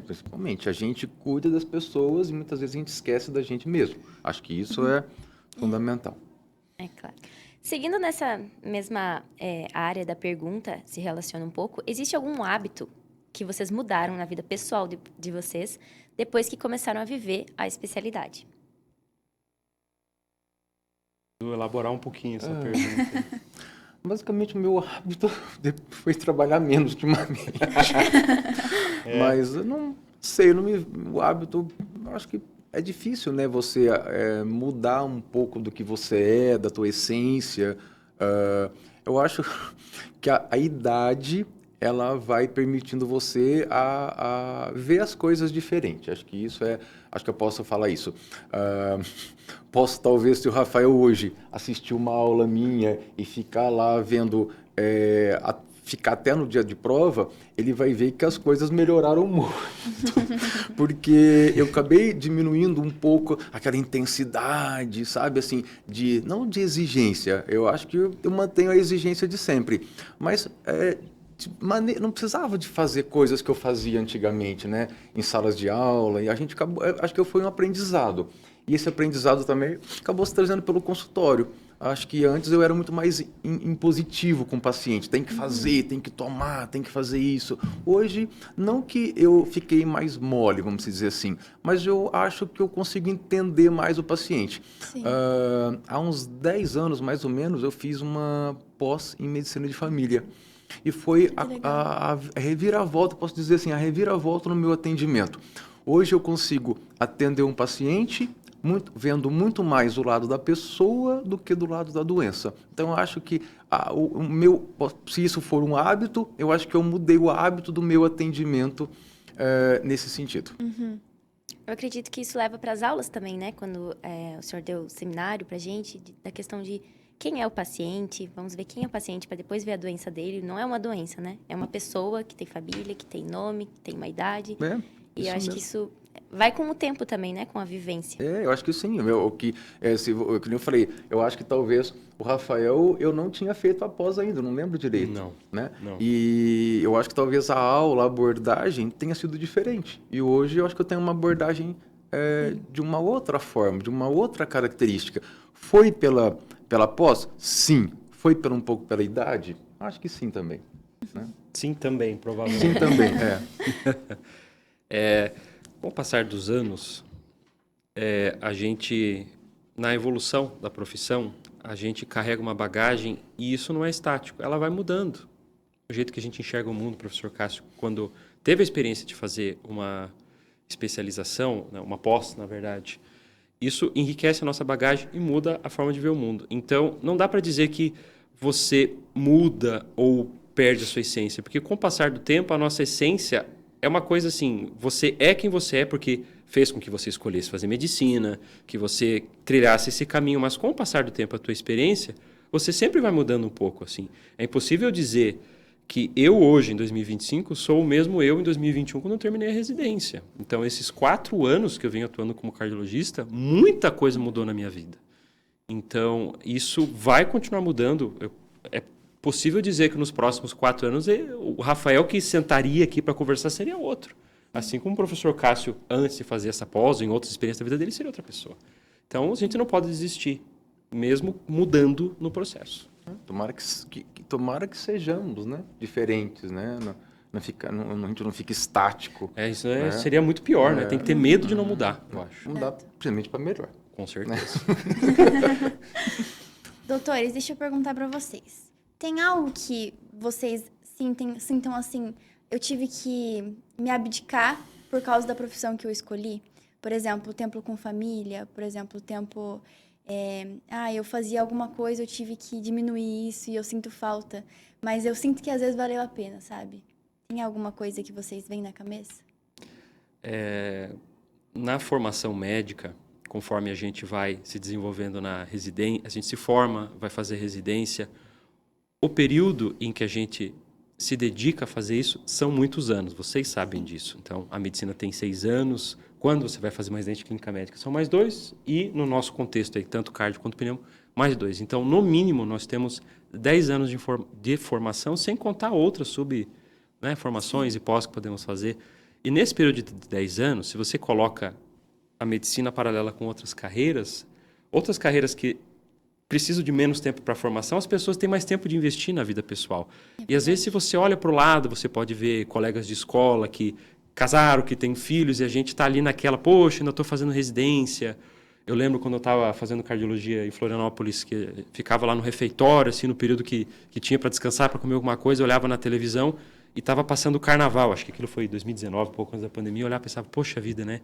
Principalmente. A gente cuida das pessoas e muitas vezes a gente esquece da gente mesmo. Acho que isso é fundamental. É claro. Seguindo nessa mesma área da pergunta, se relaciona um pouco, existe algum hábito que vocês mudaram na vida pessoal de vocês depois que começaram a viver a especialidade? Vou elaborar um pouquinho essa pergunta. Basicamente, o meu hábito foi trabalhar menos ultimamente. Mas eu não sei, o hábito, eu acho que é difícil, né? Você mudar um pouco do que você é, da tua essência. Eu acho que a idade, ela vai permitindo você a ver as coisas diferentes. Acho que acho que eu posso falar isso. Posso, talvez, se o Rafael hoje assistir uma aula minha e ficar lá vendo, ficar até no dia de prova, ele vai ver que as coisas melhoraram muito. Porque eu acabei diminuindo um pouco aquela intensidade, sabe, assim, não de exigência. Eu acho que eu mantenho a exigência de sempre. Mas não precisava de fazer coisas que eu fazia antigamente, né? Em salas de aula, e a gente acabou, acho que foi um aprendizado. E esse aprendizado também acabou se trazendo pelo consultório. Acho que antes eu era muito mais impositivo com o paciente. Tem que fazer, tem que tomar, tem que fazer isso. Hoje, não que eu fiquei mais mole, vamos dizer assim, mas eu acho que eu consigo entender mais o paciente. Há uns 10 anos, mais ou menos, eu fiz uma pós em medicina de família. E foi a reviravolta, posso dizer assim, a reviravolta no meu atendimento. Hoje eu consigo atender um paciente vendo muito mais o lado da pessoa do que do lado da doença. Então, eu acho que se isso for um hábito, eu acho que eu mudei o hábito do meu atendimento nesse sentido. Eu acredito que isso leva para as aulas também, né? Quando o senhor deu o seminário para a gente, da questão de quem é o paciente, vamos ver quem é o paciente para depois ver a doença dele. Não é uma doença, né? É uma pessoa que tem família, que tem nome, que tem uma idade. E eu acho que isso vai com o tempo também, né? Com a vivência. Eu acho que sim. Que eu falei, eu acho que talvez o Rafael, eu não tinha feito a pós ainda, não lembro direito. Não. Né? Não. E eu acho que talvez a aula, a abordagem tenha sido diferente. E hoje eu acho que eu tenho uma abordagem de uma outra forma, de uma outra característica. Foi pela pós? Sim. Foi um pouco pela idade? Acho que sim também. Né? Sim também, provavelmente. Sim também, Com o passar dos anos, a gente, na evolução da profissão, a gente carrega uma bagagem e isso não é estático, ela vai mudando. O jeito que a gente enxerga o mundo, professor Cássio, quando teve a experiência de fazer uma especialização, né, uma pós, na verdade, isso enriquece a nossa bagagem e muda a forma de ver o mundo. Então, não dá para dizer que você muda ou perde a sua essência, porque com o passar do tempo, a nossa essência é uma coisa assim, você é quem você é porque fez com que você escolhesse fazer medicina, que você trilhasse esse caminho, mas com o passar do tempo, a tua experiência, você sempre vai mudando um pouco, assim. É impossível dizer que eu hoje, em 2025, sou o mesmo eu em 2021, quando eu terminei a residência. Então, esses 4 anos que eu venho atuando como cardiologista, muita coisa mudou na minha vida. Então, isso vai continuar mudando. É possível dizer que nos próximos 4 anos, o Rafael que sentaria aqui para conversar seria outro. Assim como o professor Cássio, antes de fazer essa pós, em outras experiências da vida dele, seria outra pessoa. Então, a gente não pode desistir. mesmo mudando no processo. Tomara que sejamos, né, diferentes, né? A gente não fica estático. Isso né? seria muito pior, né? Tem que ter medo de não mudar, eu acho. Mudar, principalmente para melhor. Com certeza. Doutores, deixa eu perguntar pra vocês. Tem algo que vocês sintam assim, eu tive que me abdicar por causa da profissão que eu escolhi? Por exemplo, o tempo com família, por exemplo, o tempo... eu fazia alguma coisa, eu tive que diminuir isso e eu sinto falta. Mas eu sinto que às vezes valeu a pena, sabe? Tem alguma coisa que vocês veem na cabeça? Na formação médica, conforme a gente vai se desenvolvendo na residência, a gente se forma, vai fazer residência. O período em que a gente se dedica a fazer isso são muitos anos, vocês sabem disso. Então, a medicina tem 6 anos. Quando você vai fazer uma residência de clínica médica, são mais 2. E, no nosso contexto, aí, tanto cardio quanto pneumo, mais 2. Então, no mínimo, nós temos 10 anos de formação, sem contar outras formações e pós que podemos fazer. E nesse período de 10 anos, se você coloca a medicina paralela com outras carreiras que precisam de menos tempo para a formação, as pessoas têm mais tempo de investir na vida pessoal. E às vezes, se você olha para o lado, você pode ver colegas de escola que casaram, que têm filhos, e a gente está ali naquela, poxa, ainda estou fazendo residência. Eu lembro quando eu estava fazendo cardiologia em Florianópolis, que ficava lá no refeitório, assim, no período que tinha para descansar, para comer alguma coisa, eu olhava na televisão e estava passando o carnaval, acho que aquilo foi 2019, pouco antes da pandemia, eu olhava e pensava, poxa vida, né?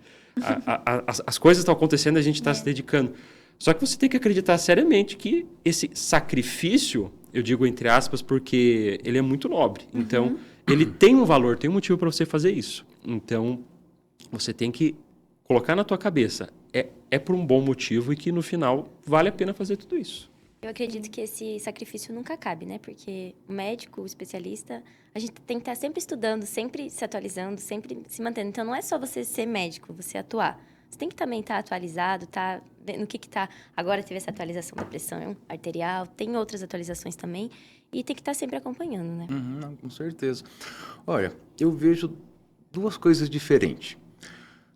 As coisas estão acontecendo e a gente está se dedicando. Só que você tem que acreditar seriamente que esse sacrifício, eu digo entre aspas, porque ele é muito nobre. Então, ele tem um valor, tem um motivo para você fazer isso. Então, você tem que colocar na tua cabeça, é por um bom motivo e que no final vale a pena fazer tudo isso. Eu acredito que esse sacrifício nunca acabe, né? Porque o médico, o especialista, a gente tem que estar sempre estudando, sempre se atualizando, sempre se mantendo. Então, não é só você ser médico, você atuar. Você tem que também estar atualizado, estar vendo o que está... Agora teve essa atualização da pressão arterial, tem outras atualizações também, e tem que estar sempre acompanhando, né? Não, com certeza. Olha, eu vejo 2 coisas diferentes.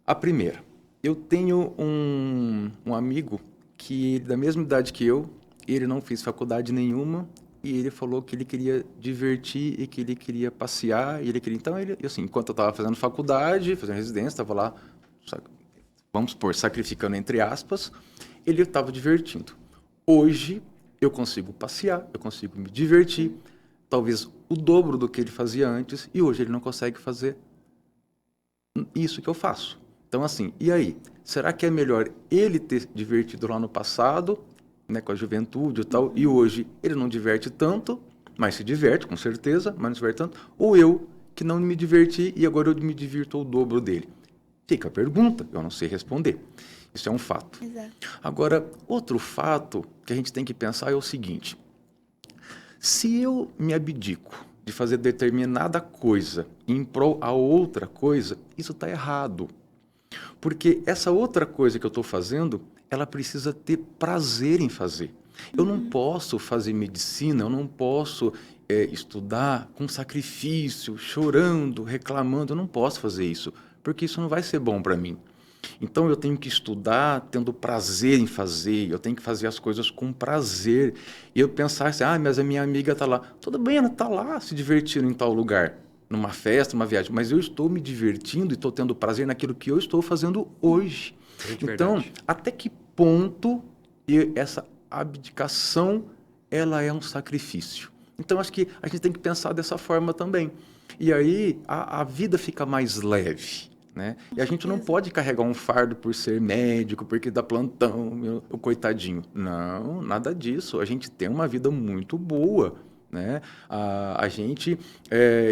A primeira, eu tenho um amigo que, da mesma idade que eu, ele não fez faculdade nenhuma, e ele falou que ele queria divertir e que ele queria passear, e ele queria... Então, assim, enquanto eu estava fazendo faculdade, fazendo residência, estava lá... vamos supor, sacrificando entre aspas, ele estava divertindo. Hoje, eu consigo passear, eu consigo me divertir, talvez o dobro do que ele fazia antes, e hoje ele não consegue fazer isso que eu faço. Então, assim, e aí? Será que é melhor ele ter divertido lá no passado, né, com a juventude e tal, e hoje ele não diverte tanto, mas se diverte, com certeza, mas não se diverte tanto, ou eu, que não me diverti e agora eu me divirto o dobro dele? Fica a pergunta, eu não sei responder. Isso é um fato. Exato. Agora, outro fato que a gente tem que pensar é o seguinte: se eu me abdico de fazer determinada coisa em prol a outra coisa, isso está errado. Porque essa outra coisa que eu estou fazendo, ela precisa ter prazer em fazer. Eu não posso fazer medicina, eu não posso estudar com sacrifício, chorando, reclamando, eu não posso fazer isso, porque isso não vai ser bom para mim. Então eu tenho que estudar tendo prazer em fazer, eu tenho que fazer as coisas com prazer. E eu pensar assim, mas a minha amiga está lá. Tudo bem, ela está lá se divertindo em tal lugar, numa festa, numa viagem, mas eu estou me divertindo e estou tendo prazer naquilo que eu estou fazendo hoje. Então, até que ponto essa abdicação ela é um sacrifício? Então, acho que a gente tem que pensar dessa forma também. E aí a vida fica mais leve. Né? E a gente não pode carregar um fardo por ser médico, porque dá plantão, o coitadinho. Não, nada disso. A gente tem uma vida muito boa, né? A gente,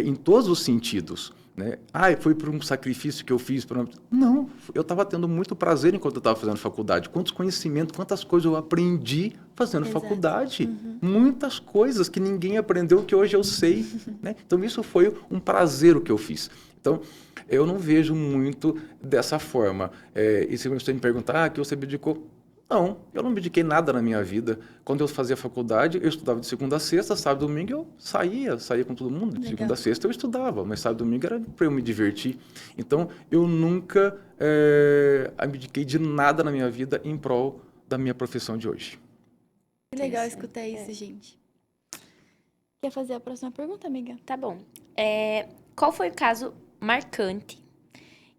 em todos os sentidos, né? Foi por um sacrifício que eu fiz. Não, eu estava tendo muito prazer enquanto eu estava fazendo faculdade. Quantos conhecimentos, quantas coisas eu aprendi fazendo faculdade. Muitas coisas que ninguém aprendeu que hoje eu sei. Né? Então, isso foi um prazer o que eu fiz. Então, eu não vejo muito dessa forma. E se você me perguntar, que você me dedicou? Não, eu não me dediquei nada na minha vida. Quando eu fazia faculdade, eu estudava de segunda a sexta, sábado e domingo eu saía com todo mundo. De segunda a sexta eu estudava, mas sábado e domingo era para eu me divertir. Então, eu nunca abdiquei de nada na minha vida em prol da minha profissão de hoje. Que legal Interessante, escutar isso, gente. Quer fazer a próxima pergunta, amiga? Tá bom. Qual foi o caso marcante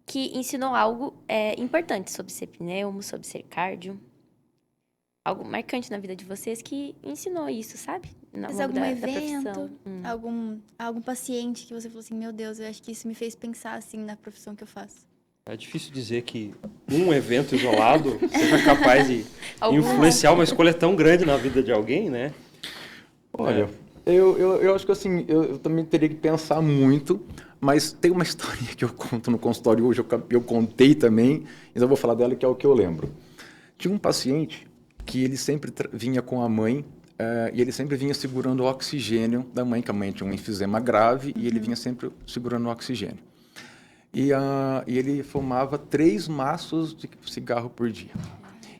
que ensinou algo importante sobre ser pneumo, sobre ser cardio? Algo marcante na vida de vocês que ensinou isso, sabe? Mas Ao longo algum da evento, profissão. algum paciente que você falou assim, meu Deus, eu acho que isso me fez pensar assim na profissão que eu faço. É difícil dizer que um evento isolado seja capaz de Algumas. influenciar uma escolha tão grande na vida de alguém, né? Olha, eu acho que assim, eu também teria que pensar muito, mas tem uma historinha que eu conto no consultório hoje, eu contei também, então eu vou falar dela que é o que eu lembro. Tinha um paciente que ele sempre vinha com a mãe e ele sempre vinha segurando o oxigênio da mãe, que a mãe tinha um enfisema grave e ele vinha sempre segurando o oxigênio. E ele fumava 3 maços de cigarro por dia.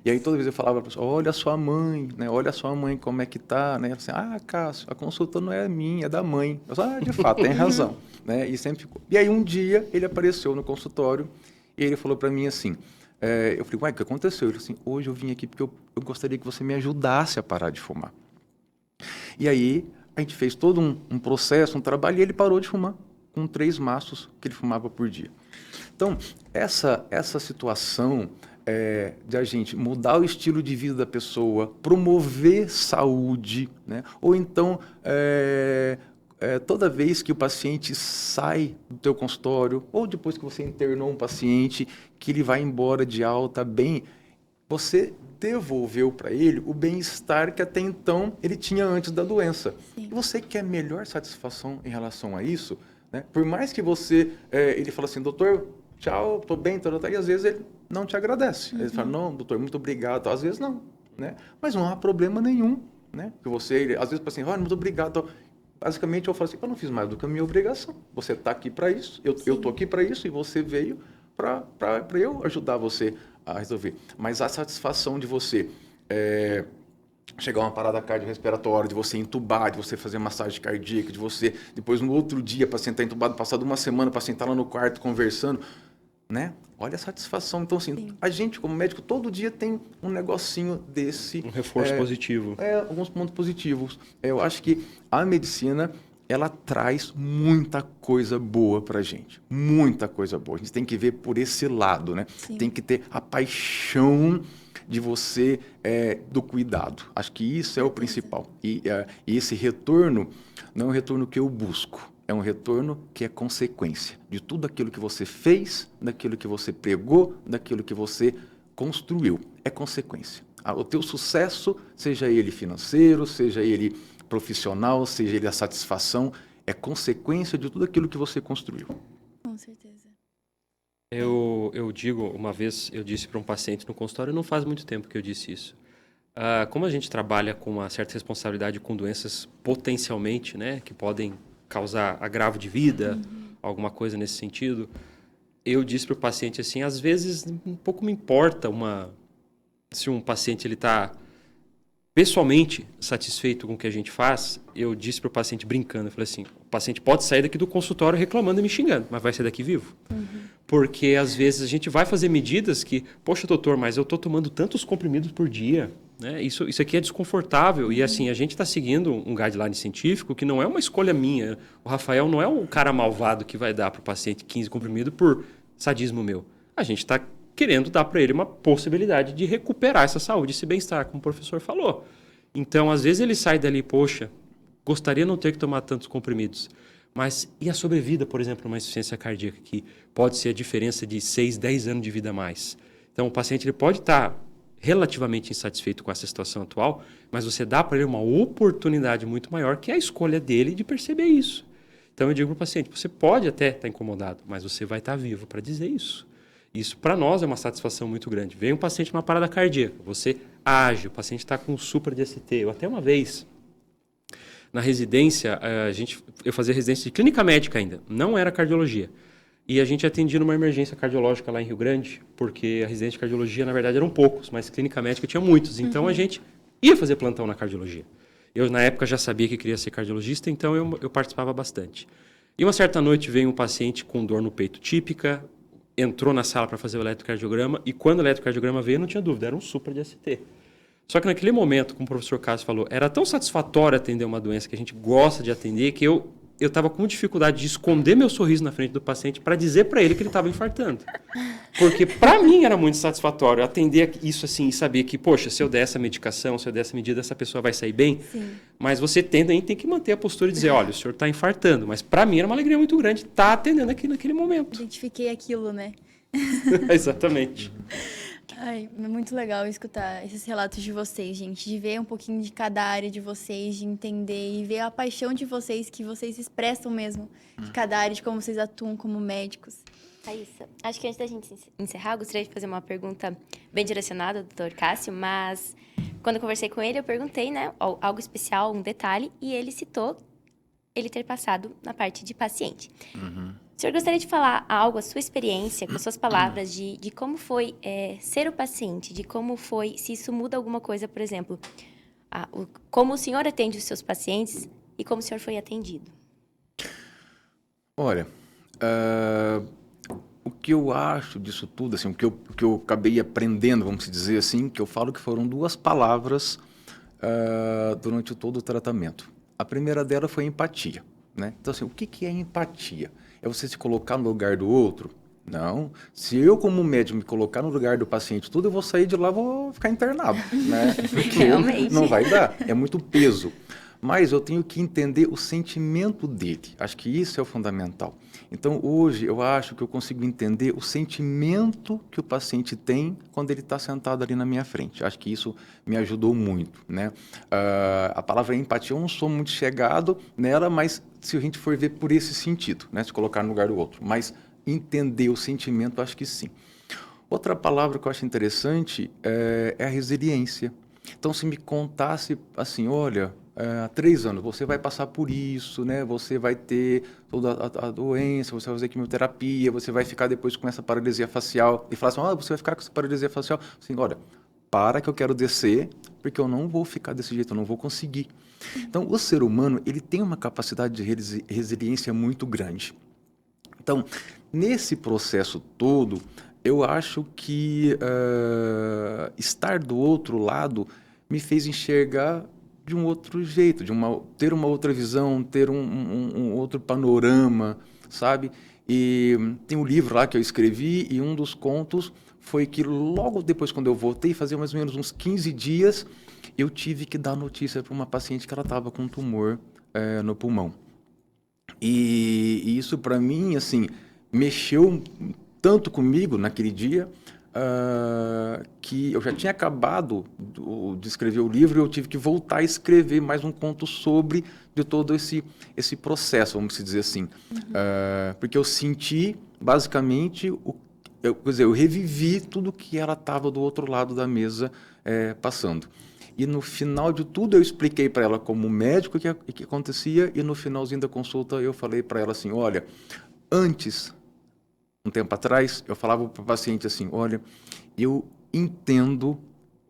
E aí toda vez eu falava para a pessoa, olha a sua mãe, né? Olha a sua mãe como é que tá, né? Ela assim, Cássio, a consulta não é minha, é da mãe. Eu falei, de fato, tem razão, né? E sempre ficou. E aí um dia ele apareceu no consultório e ele falou para mim assim, eu falei, ué, o que aconteceu? Ele falou assim, hoje eu vim aqui porque eu gostaria que você me ajudasse a parar de fumar. E aí a gente fez todo um processo, um trabalho e ele parou de fumar com 3 maços que ele fumava por dia. Então, essa situação de a gente mudar o estilo de vida da pessoa, promover saúde, né? Ou então, toda vez que o paciente sai do teu consultório, ou depois que você internou um paciente, que ele vai embora de alta bem, você devolveu para ele o bem-estar que até então ele tinha antes da doença. Sim. E você quer melhor satisfação em relação a isso, né? Por mais que você, ele fala assim, doutor, tchau, tô bem, e às vezes ele não te agradece. Ele fala, não, doutor, muito obrigado, às vezes não, né? Mas não há problema nenhum, né? Que você, às vezes, fala assim, muito obrigado. Basicamente, eu falo assim, eu não fiz mais do que a minha obrigação. Você está aqui para isso, eu estou aqui para isso, e você veio para eu ajudar você a resolver. Mas a satisfação de você chegar a uma parada cardiorrespiratória, de você entubar, de você fazer massagem cardíaca, de você, depois no outro dia, para sentar entubado, passado uma semana, para sentar lá no quarto conversando, né? Olha a satisfação. Então, assim, a gente, como médico, todo dia tem um negocinho desse. Um reforço positivo. Alguns pontos positivos. Eu acho que a medicina, ela traz muita coisa boa pra gente. Muita coisa boa. A gente tem que ver por esse lado, né? Sim. Tem que ter a paixão de você, do cuidado. Acho que isso é o principal. E esse retorno não é um retorno que eu busco. É um retorno que é consequência de tudo aquilo que você fez, daquilo que você pregou, daquilo que você construiu. É consequência. O teu sucesso, seja ele financeiro, seja ele profissional, seja ele a satisfação, é consequência de tudo aquilo que você construiu. Com certeza. Eu digo, uma vez eu disse para um paciente no consultório, não faz muito tempo que eu disse isso. Como a gente trabalha com uma certa responsabilidade com doenças potencialmente, né, que podem causar agravo de vida, alguma coisa nesse sentido, eu disse para o paciente assim, às vezes um pouco me importa se um paciente ele está pessoalmente satisfeito com o que a gente faz. Eu disse para o paciente brincando, eu falei assim, o paciente pode sair daqui do consultório reclamando e me xingando, mas vai sair daqui vivo. Porque às vezes a gente vai fazer medidas que, poxa doutor, mas eu estou tomando tantos comprimidos por dia, né? Isso aqui é desconfortável. E assim, a gente está seguindo um guideline científico que não é uma escolha minha. O Rafael não é um cara malvado que vai dar para o paciente 15 comprimidos por sadismo meu. A gente está querendo dar para ele uma possibilidade de recuperar essa saúde, esse bem-estar, como o professor falou. Então, às vezes ele sai dali, poxa, gostaria de não ter que tomar tantos comprimidos. Mas e a sobrevida, por exemplo, numa insuficiência cardíaca, que pode ser a diferença de 6, 10 anos de vida a mais. Então, o paciente ele pode estar relativamente insatisfeito com essa situação atual, mas você dá para ele uma oportunidade muito maior, que é a escolha dele de perceber isso. Então, eu digo para o paciente, você pode até estar incomodado, mas você vai estar vivo para dizer isso. Isso, para nós, é uma satisfação muito grande. Vem um paciente numa parada cardíaca, você age, o paciente está com supra de ST. Eu até uma vez, na residência, eu fazia residência de clínica médica ainda, não era cardiologia. E a gente atendia numa emergência cardiológica lá em Rio Grande, porque a residência de cardiologia, na verdade, eram poucos, mas clínica médica tinha muitos. Então, a gente ia fazer plantão na cardiologia. Eu, na época, já sabia que queria ser cardiologista, então eu participava bastante. E uma certa noite veio um paciente com dor no peito típica, entrou na sala para fazer o eletrocardiograma, e quando o eletrocardiograma veio, não tinha dúvida, era um supra de ST. Só que naquele momento, como o professor Cássio falou, era tão satisfatório atender uma doença que a gente gosta de atender, que eu estava com dificuldade de esconder meu sorriso na frente do paciente para dizer para ele que ele estava infartando. Porque para mim era muito satisfatório atender isso assim e saber que, poxa, se eu der essa medicação, se eu der essa medida, essa pessoa vai sair bem. Sim. Mas você tem que manter a postura e dizer, olha, o senhor está infartando. Mas para mim era uma alegria muito grande estar atendendo aqui naquele momento. Identifiquei aquilo, né? Exatamente. Ai, é muito legal escutar esses relatos de vocês, gente. De ver um pouquinho de cada área de vocês, de entender e ver a paixão de vocês, que vocês expressam mesmo de cada área, de como vocês atuam como médicos. Thaísa, acho que antes da gente encerrar, eu gostaria de fazer uma pergunta bem direcionada ao Dr. Cássio, mas quando eu conversei com ele, eu perguntei, né, algo especial, um detalhe, e ele citou ele ter passado na parte de paciente. O senhor gostaria de falar algo, a sua experiência, com suas palavras, de como foi ser o paciente, de como foi, se isso muda alguma coisa, por exemplo, como o senhor atende os seus pacientes e como o senhor foi atendido? Olha, o que eu acho disso tudo, assim, o que eu acabei aprendendo, vamos dizer assim, que eu falo que foram duas palavras durante todo o tratamento. A primeira dela foi empatia, né? Então, assim, o que é empatia? É você se colocar no lugar do outro? Não. Se eu, como médico, me colocar no lugar do paciente tudo, eu vou sair de lá, vou ficar internado, né? Porque Realmente. não vai dar, é muito peso. Mas eu tenho que entender o sentimento dele. Acho que isso é o fundamental. Então, hoje, eu acho que eu consigo entender o sentimento que o paciente tem quando ele está sentado ali na minha frente. Acho que isso me ajudou muito, né? A palavra empatia, eu não sou muito chegado nela, mas se a gente for ver por esse sentido, né? Se colocar no lugar do outro. Mas entender o sentimento, acho que sim. Outra palavra que eu acho interessante é a resiliência. Então, se me contasse assim, olha, há 3 anos você vai passar por isso, né? Você vai ter toda a doença, você vai fazer quimioterapia, você vai ficar depois com essa paralisia facial. E falar assim, você vai ficar com essa paralisia facial. Assim, olha, para que eu quero descer, porque eu não vou ficar desse jeito, eu não vou conseguir. Então, o ser humano, ele tem uma capacidade de resiliência muito grande. Então, nesse processo todo, eu acho que estar do outro lado me fez enxergar de um outro jeito, ter uma outra visão, ter um outro panorama, sabe? E tem um livro lá que eu escrevi e um dos contos foi que logo depois, quando eu voltei, fazia mais ou menos uns 15 dias, eu tive que dar notícia para uma paciente que ela estava com um tumor no pulmão. E isso, para mim, assim, mexeu tanto comigo naquele dia, que eu já tinha acabado de escrever o livro e eu tive que voltar a escrever mais um conto sobre de todo esse processo, vamos dizer assim. Porque eu senti, basicamente, quer dizer, eu revivi tudo que ela estava do outro lado da mesa passando. E no final de tudo eu expliquei para ela como médico o que acontecia e no finalzinho da consulta eu falei para ela assim, olha, antes, um tempo atrás, eu falava para o paciente assim, olha, eu entendo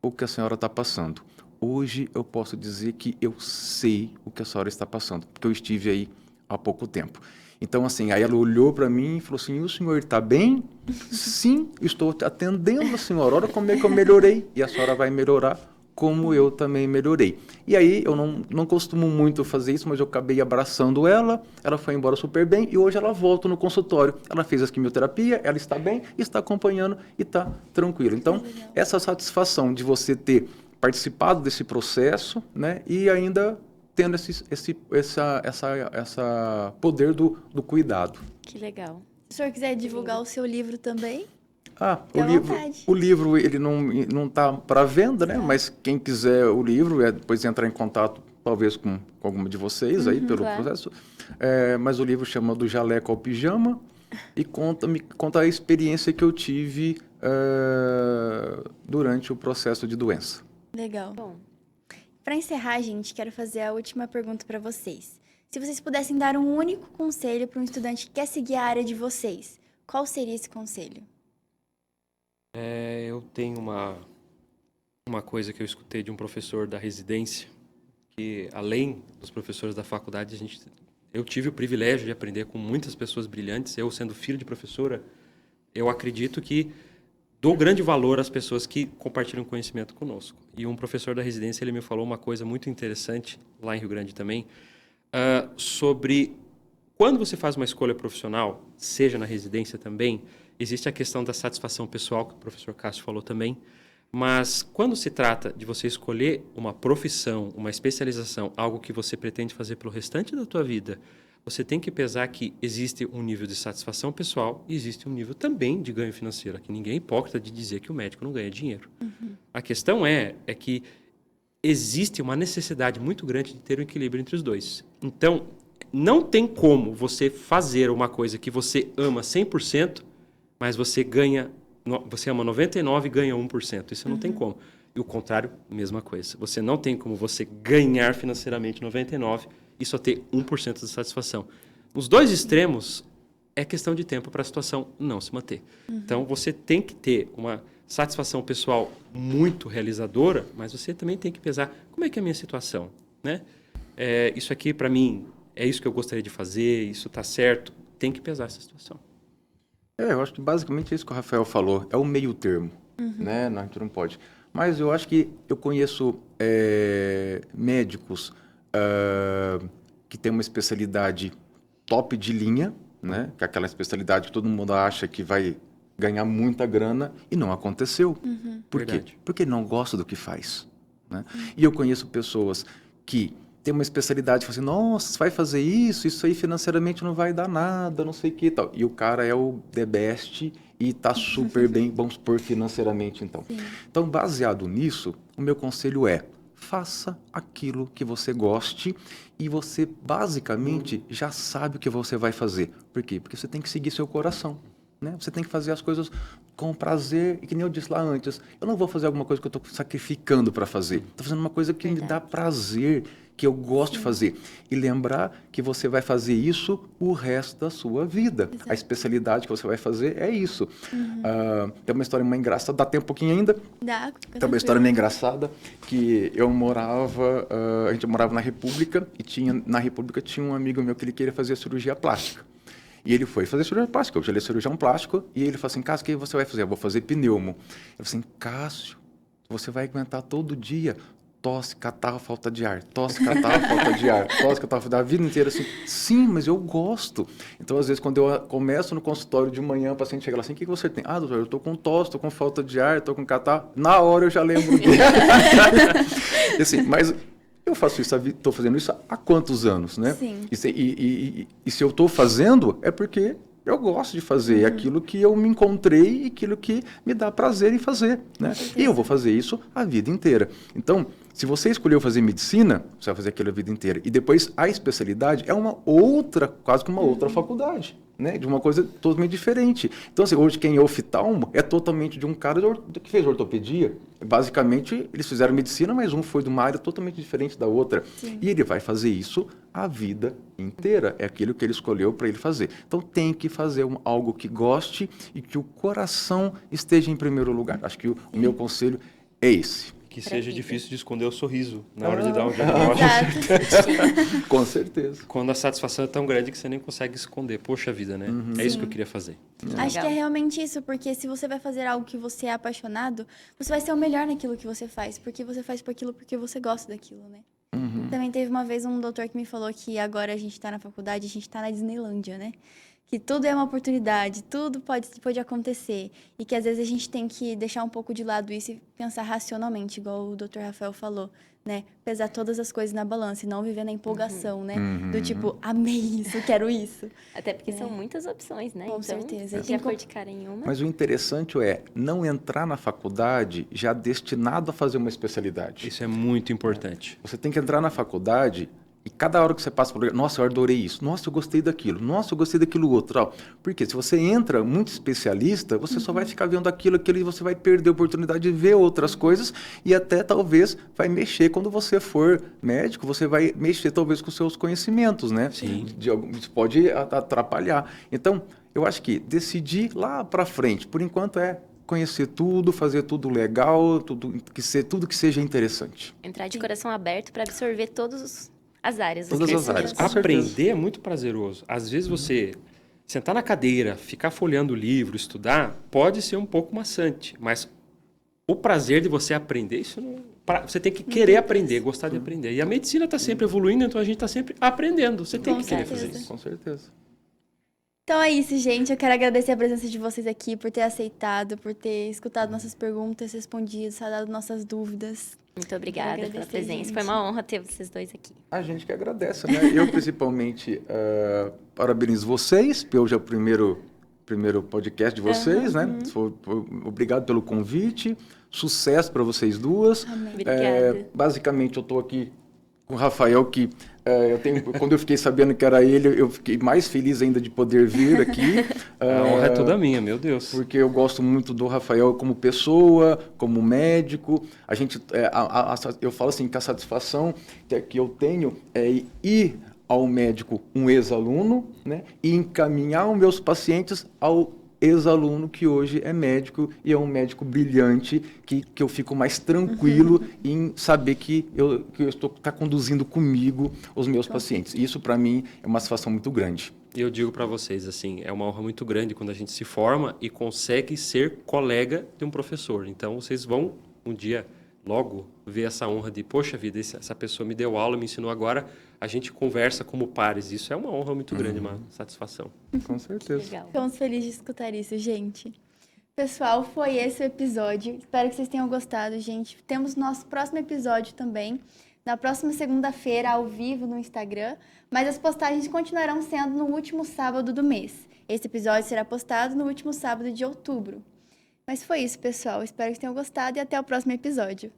o que a senhora está passando. Hoje eu posso dizer que eu sei o que a senhora está passando, porque eu estive aí há pouco tempo. Então, assim, aí ela olhou para mim e falou assim, o senhor está bem? Sim, estou atendendo a senhora, olha como é que eu melhorei. E a senhora vai melhorar como eu também melhorei. E aí, eu não costumo muito fazer isso, mas eu acabei abraçando ela foi embora super bem, e hoje ela volta no consultório. Ela fez a quimioterapia, ela está bem, está acompanhando e está tranquila. Então, essa satisfação de você ter participado desse processo, né, e ainda tendo esse poder do cuidado. Que legal. Se o senhor quiser divulgar o seu livro também... O livro ele não está para venda, né? Mas quem quiser o livro, depois entrar em contato, talvez com alguma de vocês aí pelo processo. Mas o livro chama Do Jaleco ao Pijama e conta a experiência que eu tive durante o processo de doença. Legal. Bom, Para encerrar, gente, quero fazer a última pergunta para vocês. Se vocês pudessem dar um único conselho para um estudante que quer seguir a área de vocês, qual seria esse conselho? Eu tenho uma coisa que eu escutei de um professor da residência, que além dos professores da faculdade, eu tive o privilégio de aprender com muitas pessoas brilhantes. Eu, sendo filho de professora, eu acredito que dou grande valor às pessoas que compartilham conhecimento conosco. E um professor da residência, ele me falou uma coisa muito interessante, lá em Rio Grande também, sobre quando você faz uma escolha profissional, seja na residência também, existe a questão da satisfação pessoal, que o professor Cássio falou também, mas quando se trata de você escolher uma profissão, uma especialização, algo que você pretende fazer pelo restante da tua vida, você tem que pesar que existe um nível de satisfação pessoal e existe um nível também de ganho financeiro. Aqui ninguém é hipócrita de dizer que o médico não ganha dinheiro. A questão é que existe uma necessidade muito grande de ter um equilíbrio entre os dois. Então, não tem como você fazer uma coisa que você ama 100%, mas você ama 99% e ganha 1%. Isso não tem como. E o contrário, mesma coisa. Você não tem como você ganhar financeiramente 99% e só ter 1% de satisfação. Nos dois extremos, é questão de tempo para a situação não se manter. Então, você tem que ter uma satisfação pessoal muito realizadora, mas você também tem que pesar como é que é a minha situação, né? Isso aqui, para mim, é isso que eu gostaria de fazer, isso está certo. Tem que pesar essa situação. Eu acho que basicamente é isso que o Rafael falou. É o meio termo, né? Não, a gente não pode. Mas eu acho que eu conheço médicos que têm uma especialidade top de linha, né? Que é aquela especialidade que todo mundo acha que vai ganhar muita grana e não aconteceu. Por quê? Verdade. Porque não gosta do que faz, né? E eu conheço pessoas que têm uma especialidade e falam assim, nossa, você vai fazer isso aí financeiramente não vai dar nada, não sei o que e tal. E o cara é o the best e tá super bem, vamos supor, financeiramente então. Sim. Então, baseado nisso, o meu conselho é, faça aquilo que você goste e você basicamente já sabe o que você vai fazer. Por quê? Porque você tem que seguir seu coração, né? Você tem que fazer as coisas com prazer e que nem eu disse lá antes, eu não vou fazer alguma coisa que eu estou sacrificando para fazer. Estou fazendo uma coisa que me dá prazer, que eu gosto de fazer. E lembrar que você vai fazer isso o resto da sua vida. Exato. A especialidade que você vai fazer é isso. Tem uma história meio engraçada, dá tempo um pouquinho ainda? Dá, Tem uma história meio engraçada que a gente morava na República e na República tinha um amigo meu que ele queria fazer cirurgia plástica. E ele foi fazer cirurgia plástica, eu já ele é cirurgião plástico, e ele falou assim, Cássio, o que você vai fazer? Eu vou fazer pneumo. Eu falei assim, Cássio, você vai aguentar todo dia tosse, catarro, falta de ar, tosse, catarro, falta de ar, tosse, catarro, da vida inteira assim. Sim, mas eu gosto. Então, às vezes, quando eu começo no consultório de manhã, o paciente chega lá assim, o que você tem? Ah, doutor, eu tô com tosse, tô com falta de ar, tô com catarro. Na hora eu já lembro dele. Assim, mas eu faço isso, estou fazendo isso há quantos anos, né? Sim. E se eu estou fazendo, é porque eu gosto de fazer aquilo que eu me encontrei e aquilo que me dá prazer em fazer, né? E eu vou fazer isso a vida inteira. Então, se você escolheu fazer medicina, você vai fazer aquilo a vida inteira. E depois a especialidade é uma outra, quase que uma outra faculdade, né? De uma coisa totalmente diferente. Então, assim, hoje quem é oftalmo é totalmente de um cara que fez ortopedia. Basicamente, eles fizeram medicina, mas um foi de uma área totalmente diferente da outra. Sim. E ele vai fazer isso a vida inteira. É aquilo que ele escolheu para ele fazer. Então, tem que fazer algo que goste e que o coração esteja em primeiro lugar. Acho que o meu conselho é esse. Que Pra seja vida. difícil de esconder o sorriso na hora de dar um diagnóstico. Exato. Com certeza. Quando a satisfação é tão grande que você nem consegue esconder. Poxa vida, né? É isso que eu queria fazer. Acho que é Legal. realmente isso, porque se você vai fazer algo que você é apaixonado, você vai ser o melhor naquilo que você faz, porque você faz por aquilo porque você gosta daquilo, né? Também teve uma vez um doutor que me falou que agora a gente tá na faculdade, a gente tá na Disneylândia, né? Que tudo é uma oportunidade, tudo pode acontecer. E que às vezes a gente tem que deixar um pouco de lado isso e pensar racionalmente, igual o Dr. Rafael falou, né? Pesar todas as coisas na balança e não viver na empolgação, né? Do tipo, amei isso, quero isso. Até porque são muitas opções, né? Com então, certeza. E Se tem já for de cara em uma. Mas o interessante é não entrar na faculdade já destinado a fazer uma especialidade. Isso é muito importante. Você tem que entrar na faculdade e cada hora que você passa por lugar, nossa, eu adorei isso, nossa, eu gostei daquilo, nossa, eu gostei daquilo outro. Tal. Porque se você entra muito especialista, você só vai ficar vendo aquilo e você vai perder a oportunidade de ver outras coisas e até talvez vai mexer quando você for médico, você vai mexer talvez com os seus conhecimentos, né? Sim. Isso pode atrapalhar. Então, eu acho que decidir lá para frente, por enquanto conhecer tudo, fazer tudo legal, tudo que seja interessante. Entrar de coração aberto para absorver todas as áreas. Todas as áreas, com certeza. Aprender é muito prazeroso. Às vezes você sentar na cadeira, ficar folheando o livro, estudar, pode ser um pouco maçante, mas o prazer de você aprender, isso não... Você tem que querer aprender, gostar de aprender. E a medicina está sempre evoluindo, então a gente está sempre aprendendo. Você tem Com que querer certeza. fazer isso. Com certeza. Então é isso, gente. Eu quero agradecer a presença de vocês aqui, por ter aceitado, por ter escutado nossas perguntas, respondido, sanado nossas dúvidas. Muito obrigada pela agradecer, presença. gente. Foi uma honra ter vocês dois aqui. A gente que agradece, né? Eu, principalmente, parabenizo vocês, porque hoje é o primeiro podcast de vocês, né? Obrigado pelo convite, sucesso para vocês duas. Amém. Obrigada. Basicamente, eu estou aqui com o Rafael, que quando eu fiquei sabendo que era ele, eu fiquei mais feliz ainda de poder vir aqui. A honra é toda minha, meu Deus. Porque eu gosto muito do Rafael como pessoa, como médico. A gente, eu falo assim, que a satisfação que eu tenho é ir ao médico um ex-aluno, né, e encaminhar os meus pacientes ao ex-aluno que hoje é médico e é um médico brilhante, que eu fico mais tranquilo em saber que eu estou conduzindo comigo os meus pacientes. Isso, para mim, é uma satisfação muito grande. E eu digo para vocês, assim, é uma honra muito grande quando a gente se forma e consegue ser colega de um professor. Então, vocês vão um dia, logo, ver essa honra de, poxa vida, essa pessoa me deu aula, me ensinou agora, a gente conversa como pares. Isso é uma honra muito grande, uma satisfação. Com certeza. Legal. Ficamos felizes de escutar isso, gente. Pessoal, foi esse o episódio. Espero que vocês tenham gostado, gente. Temos nosso próximo episódio também, na próxima segunda-feira, ao vivo no Instagram, mas as postagens continuarão sendo no último sábado do mês. Esse episódio será postado no último sábado de outubro. Mas foi isso, pessoal. Espero que tenham gostado e até o próximo episódio.